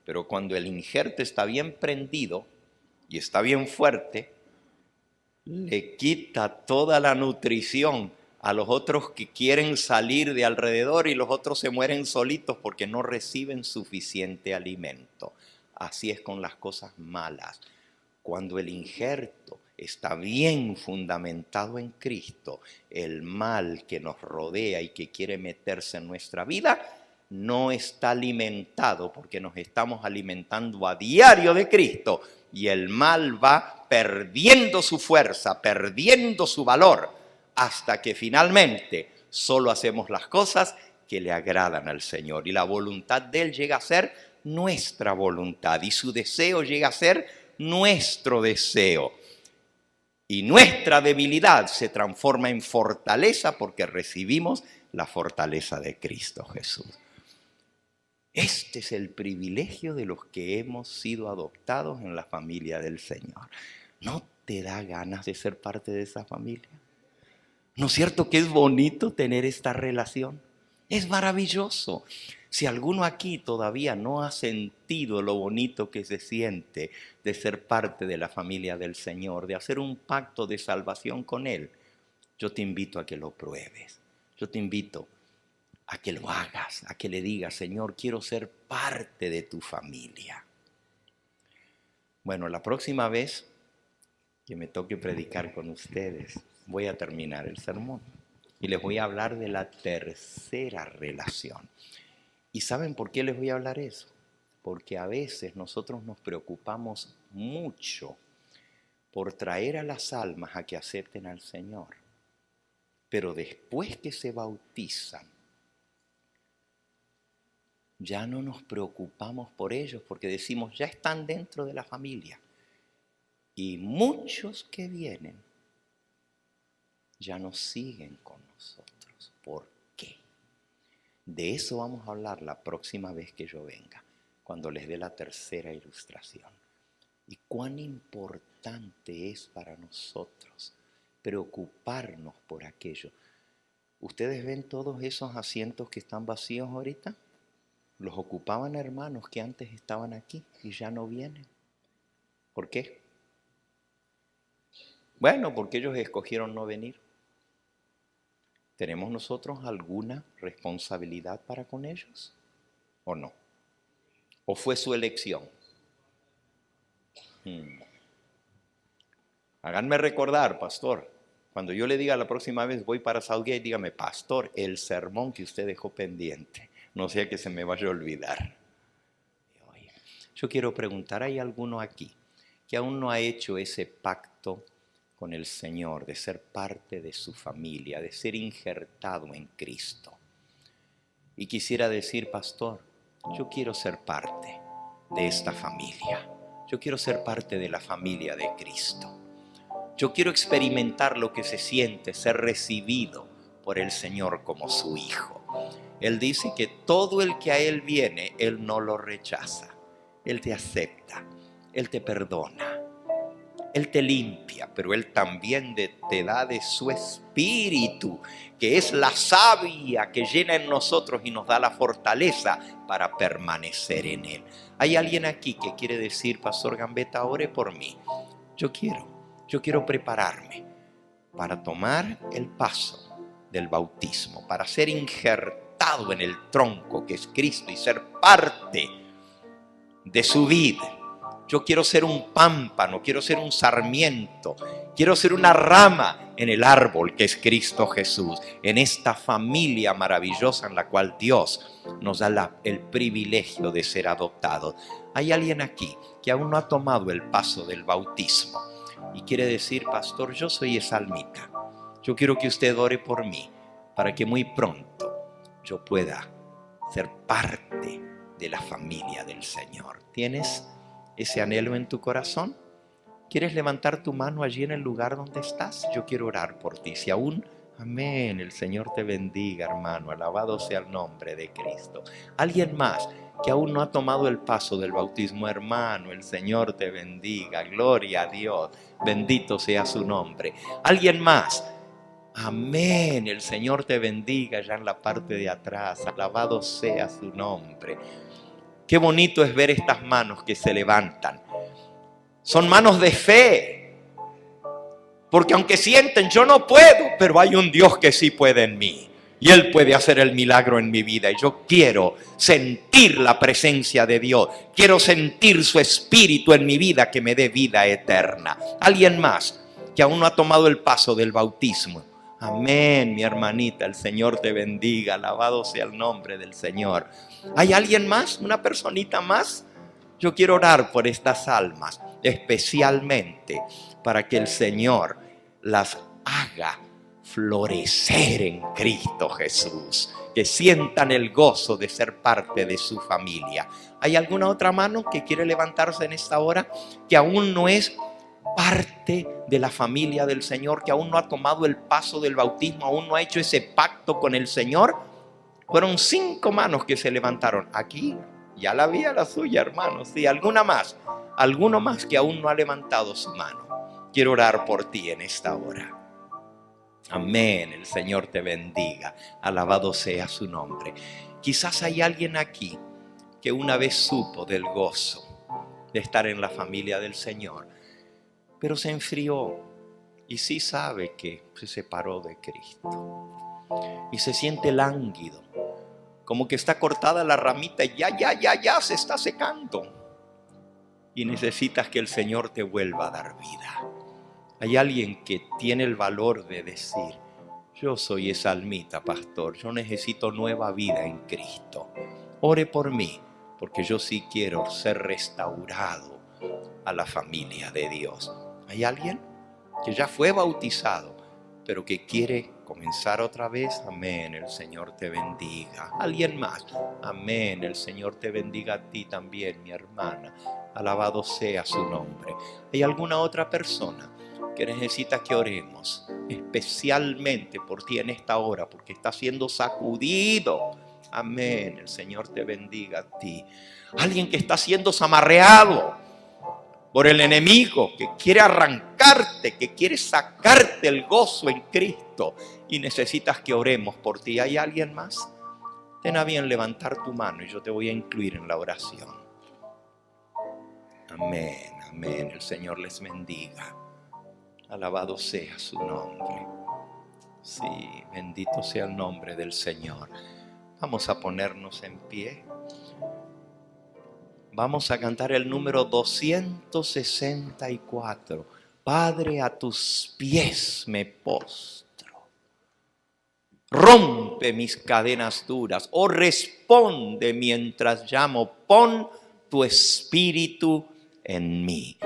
Pero cuando el injerto está bien prendido y está bien fuerte, le quita toda la nutrición a los otros que quieren salir de alrededor y los otros se mueren solitos porque no reciben suficiente alimento. Así es con las cosas malas. Cuando el injerto está bien fundamentado en Cristo, el mal que nos rodea y que quiere meterse en nuestra vida no está alimentado porque nos estamos alimentando a diario de Cristo y el mal va perdiendo su fuerza, perdiendo su valor, hasta que finalmente solo hacemos las cosas que le agradan al Señor y la voluntad de Él llega a ser nuestra voluntad y su deseo llega a ser nuestro deseo. Y nuestra debilidad se transforma en fortaleza porque recibimos la fortaleza de Cristo Jesús. Este es el privilegio de los que hemos sido adoptados en la familia del Señor. ¿No te da ganas de ser parte de esa familia? ¿No es cierto que es bonito tener esta relación? Es maravilloso. Si alguno aquí todavía no ha sentido lo bonito que se siente de ser parte de la familia del Señor, de hacer un pacto de salvación con Él, yo te invito a que lo pruebes. Yo te invito a que lo hagas, a que le digas, Señor, quiero ser parte de tu familia. Bueno, la próxima vez que me toque predicar con ustedes, voy a terminar el sermón y les voy a hablar de la tercera relación. ¿Y saben por qué les voy a hablar eso? Porque a veces nosotros nos preocupamos mucho por traer a las almas a que acepten al Señor. Pero después que se bautizan, ya no nos preocupamos por ellos porque decimos, ya están dentro de la familia. Y muchos que vienen ya no siguen con nosotros. ¿Por qué? De eso vamos a hablar la próxima vez que yo venga, cuando les dé la tercera ilustración. Y cuán importante es para nosotros preocuparnos por aquello. ¿Ustedes ven todos esos asientos que están vacíos ahorita? Los ocupaban hermanos que antes estaban aquí y ya no vienen. ¿Por qué? Bueno, porque ellos escogieron no venir. ¿Tenemos nosotros alguna responsabilidad para con ellos? ¿O no? ¿O fue su elección? Háganme recordar, pastor. Cuando yo le diga la próxima vez voy para Southgate, dígame, pastor, el sermón que usted dejó pendiente. No sea que se me vaya a olvidar. Yo quiero preguntar, ¿hay alguno aquí que aún no ha hecho ese pacto con el Señor, de ser parte de su familia, de ser injertado en Cristo? Y quisiera decir, pastor, yo quiero ser parte de esta familia. Yo quiero ser parte de la familia de Cristo. Yo quiero experimentar lo que se siente ser recibido por el Señor como su hijo. Él dice que todo el que a Él viene, Él no lo rechaza. Él te acepta, Él te perdona. Él te limpia, pero Él también te da de su espíritu, que es la savia que llena en nosotros y nos da la fortaleza para permanecer en Él. ¿Hay alguien aquí que quiere decir, Pastor Gambetta, ore por mí? Yo quiero prepararme para tomar el paso del bautismo, para ser injertado en el tronco que es Cristo y ser parte de su vida. Yo quiero ser un pámpano, quiero ser un sarmiento, quiero ser una rama en el árbol que es Cristo Jesús, en esta familia maravillosa en la cual Dios nos da el privilegio de ser adoptados. Hay alguien aquí que aún no ha tomado el paso del bautismo y quiere decir, pastor, yo soy esa almita. Yo quiero que usted ore por mí para que muy pronto yo pueda ser parte de la familia del Señor. ¿Tienes ese anhelo en tu corazón? ¿Quieres levantar tu mano allí en el lugar donde estás? Yo quiero orar por ti. Si aún, amén, el Señor te bendiga, hermano. Alabado sea el nombre de Cristo. Alguien más que aún no ha tomado el paso del bautismo. Hermano, el Señor te bendiga. Gloria a Dios. Bendito sea su nombre. ¿Alguien más? Amén. El Señor te bendiga ya en la parte de atrás. Alabado sea su nombre. Qué bonito es ver estas manos que se levantan. Son manos de fe. Porque aunque sienten, yo no puedo, pero hay un Dios que sí puede en mí. Y Él puede hacer el milagro en mi vida. Y yo quiero sentir la presencia de Dios. Quiero sentir su espíritu en mi vida que me dé vida eterna. ¿Alguien más que aún no ha tomado el paso del bautismo? Amén, mi hermanita. El Señor te bendiga. Alabado sea el nombre del Señor. ¿Hay alguien más? ¿Una personita más? Yo quiero orar por estas almas, especialmente para que el Señor las haga florecer en Cristo Jesús, que sientan el gozo de ser parte de su familia. ¿Hay alguna otra mano que quiere levantarse en esta hora, que aún no es parte de la familia del Señor, que aún no ha tomado el paso del bautismo, aún no ha hecho ese pacto con el Señor? Fueron 5 manos que se levantaron. Aquí ya la vi a la suya, hermano. Sí, alguna más, alguno más que aún no ha levantado su mano. Quiero orar por ti en esta hora. Amén, el Señor te bendiga. Alabado sea su nombre. Quizás hay alguien aquí que una vez supo del gozo de estar en la familia del Señor, pero se enfrió y sí sabe que se separó de Cristo y se siente lánguido, como que está cortada la ramita y ya se está secando y necesitas que el Señor te vuelva a dar vida. Hay alguien que tiene el valor de decir: yo soy esa almita, pastor, yo necesito nueva vida en Cristo. Ore por mí, porque yo sí quiero ser restaurado a la familia de Dios. ¿Hay alguien que ya fue bautizado, pero que quiere comenzar otra vez? Amén, el Señor te bendiga. ¿Alguien más? Amén, el Señor te bendiga a ti también, mi hermana. Alabado sea su nombre. ¿Hay alguna otra persona que necesita que oremos especialmente por ti en esta hora, porque está siendo sacudido? Amén, el Señor te bendiga a ti. Alguien que está siendo zamarreado por el enemigo, que quiere arrancarte, que quiere sacarte el gozo en Cristo y necesitas que oremos por ti. ¿Hay alguien más? Ten a bien levantar tu mano y yo te voy a incluir en la oración. Amén, amén. El Señor les bendiga. Alabado sea su nombre. Sí, bendito sea el nombre del Señor. Vamos a ponernos en pie. Vamos a cantar el número 264. Padre, a tus pies me postro. Rompe mis cadenas duras, o responde mientras llamo. Pon tu espíritu en mí.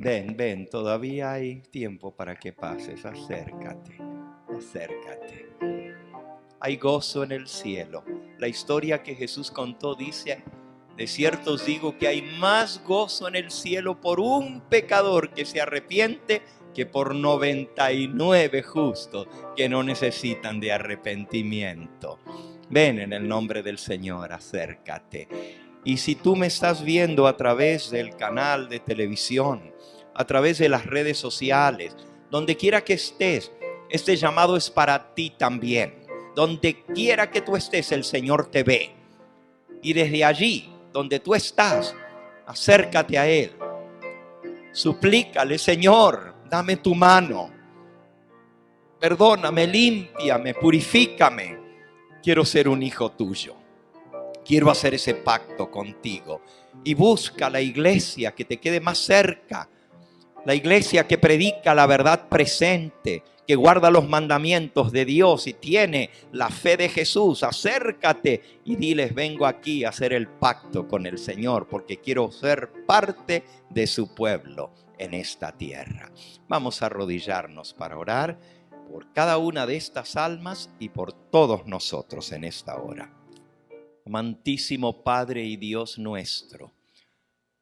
Ven, todavía hay tiempo para que pases. Acércate. Hay gozo en el cielo. La historia que Jesús contó dice: de cierto os digo que hay más gozo en el cielo por un pecador que se arrepiente que por 99 justos que no necesitan de arrepentimiento. Ven en el nombre del Señor, acércate. Y si tú me estás viendo a través del canal de televisión, a través de las redes sociales, donde quiera que estés, este llamado es para ti también. Donde quiera que tú estés, el Señor te ve. Y desde allí, donde tú estás, acércate a Él. Suplícale: Señor, dame tu mano. Perdóname, límpiame, purifícame. Quiero ser un hijo tuyo. Quiero hacer ese pacto contigo. Y busca la iglesia que te quede más cerca. La iglesia que predica la verdad presente, que guarda los mandamientos de Dios y tiene la fe de Jesús. Acércate y diles: vengo aquí a hacer el pacto con el Señor porque quiero ser parte de su pueblo en esta tierra. Vamos a arrodillarnos para orar por cada una de estas almas y por todos nosotros en esta hora. Amantísimo Padre y Dios nuestro,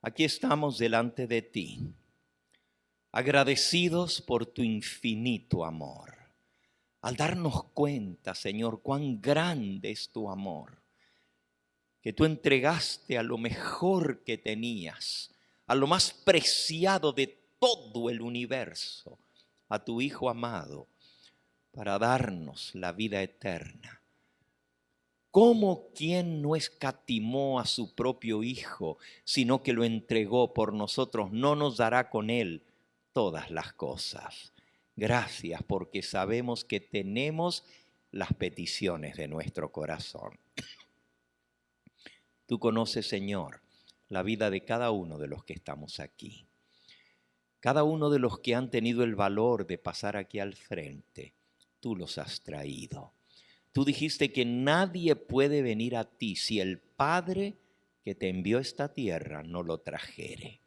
aquí estamos delante de ti, agradecidos por tu infinito amor. Al darnos cuenta, Señor, cuán grande es tu amor, que tú entregaste a lo mejor que tenías, a lo más preciado de todo el universo, a tu Hijo amado, para darnos la vida eterna. ¿Cómo quien no escatimó a su propio Hijo, sino que lo entregó por nosotros, no nos dará con Él todas las cosas? Gracias, porque sabemos que tenemos las peticiones de nuestro corazón. Tú conoces, Señor, la vida de cada uno de los que estamos aquí. Cada uno de los que han tenido el valor de pasar aquí al frente, tú los has traído. Tú dijiste que nadie puede venir a ti si el Padre que te envió a esta tierra no lo trajere.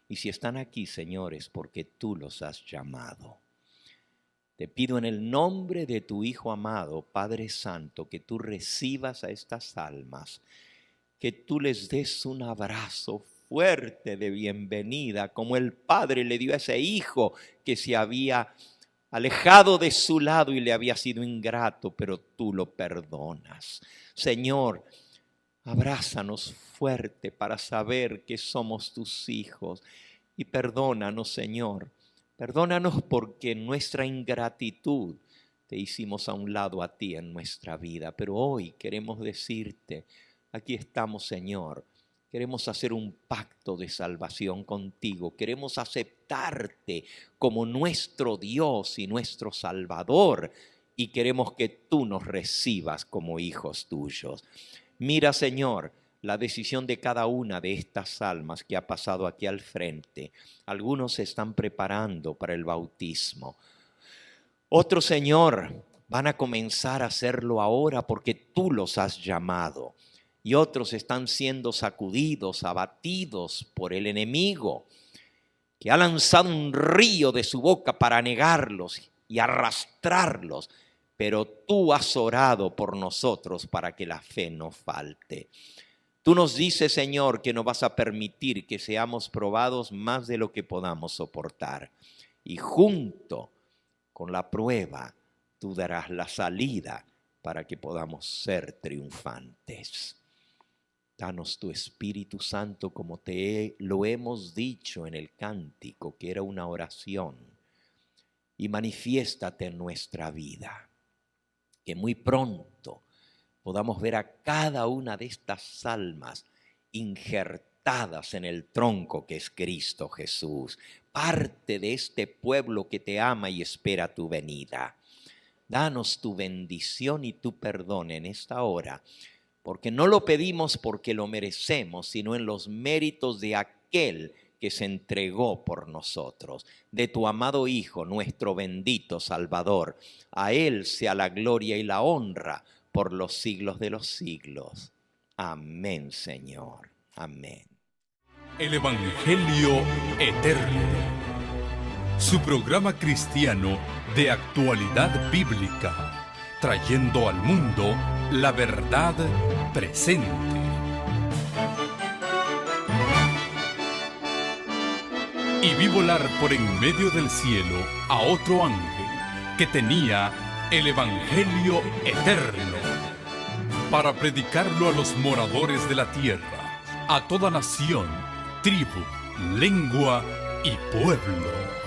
Y si están aquí, Señor, es porque tú los has llamado. Te pido en el nombre de tu Hijo amado, Padre Santo, que tú recibas a estas almas, que tú les des un abrazo fuerte de bienvenida, como el Padre le dio a ese hijo que se había alejado de su lado y le había sido ingrato, pero tú lo perdonas. Señor, abrázanos fuerte para saber que somos tus hijos y perdónanos, Señor. Perdónanos porque en nuestra ingratitud te hicimos a un lado a ti en nuestra vida, pero hoy queremos decirte: aquí estamos, Señor. Queremos hacer un pacto de salvación contigo. Queremos aceptarte como nuestro Dios y nuestro Salvador. Y queremos que tú nos recibas como hijos tuyos. Mira, Señor, la decisión de cada una de estas almas que ha pasado aquí al frente. Algunos se están preparando para el bautismo. Otros, Señor, van a comenzar a hacerlo ahora porque tú los has llamado. Y otros están siendo sacudidos, abatidos por el enemigo, que ha lanzado un río de su boca para negarlos y arrastrarlos. Pero tú has orado por nosotros para que la fe no falte. Tú nos dices, Señor, que no vas a permitir que seamos probados más de lo que podamos soportar. Y junto con la prueba, tú darás la salida para que podamos ser triunfantes. Danos tu Espíritu Santo como lo hemos dicho en el cántico, que era una oración. Y manifiéstate en nuestra vida. Que muy pronto podamos ver a cada una de estas almas injertadas en el tronco que es Cristo Jesús. Parte de este pueblo que te ama y espera tu venida. Danos tu bendición y tu perdón en esta hora. Porque no lo pedimos porque lo merecemos, sino en los méritos de aquel que se entregó por nosotros, de tu amado Hijo, nuestro bendito Salvador. A Él sea la gloria y la honra por los siglos de los siglos. Amén, Señor. Amén. El Evangelio Eterno. Su programa cristiano de actualidad bíblica, trayendo al mundo la verdad presente. Y vi volar por en medio del cielo a otro ángel que tenía el Evangelio Eterno, para predicarlo a los moradores de la tierra, a toda nación, tribu, lengua y pueblo.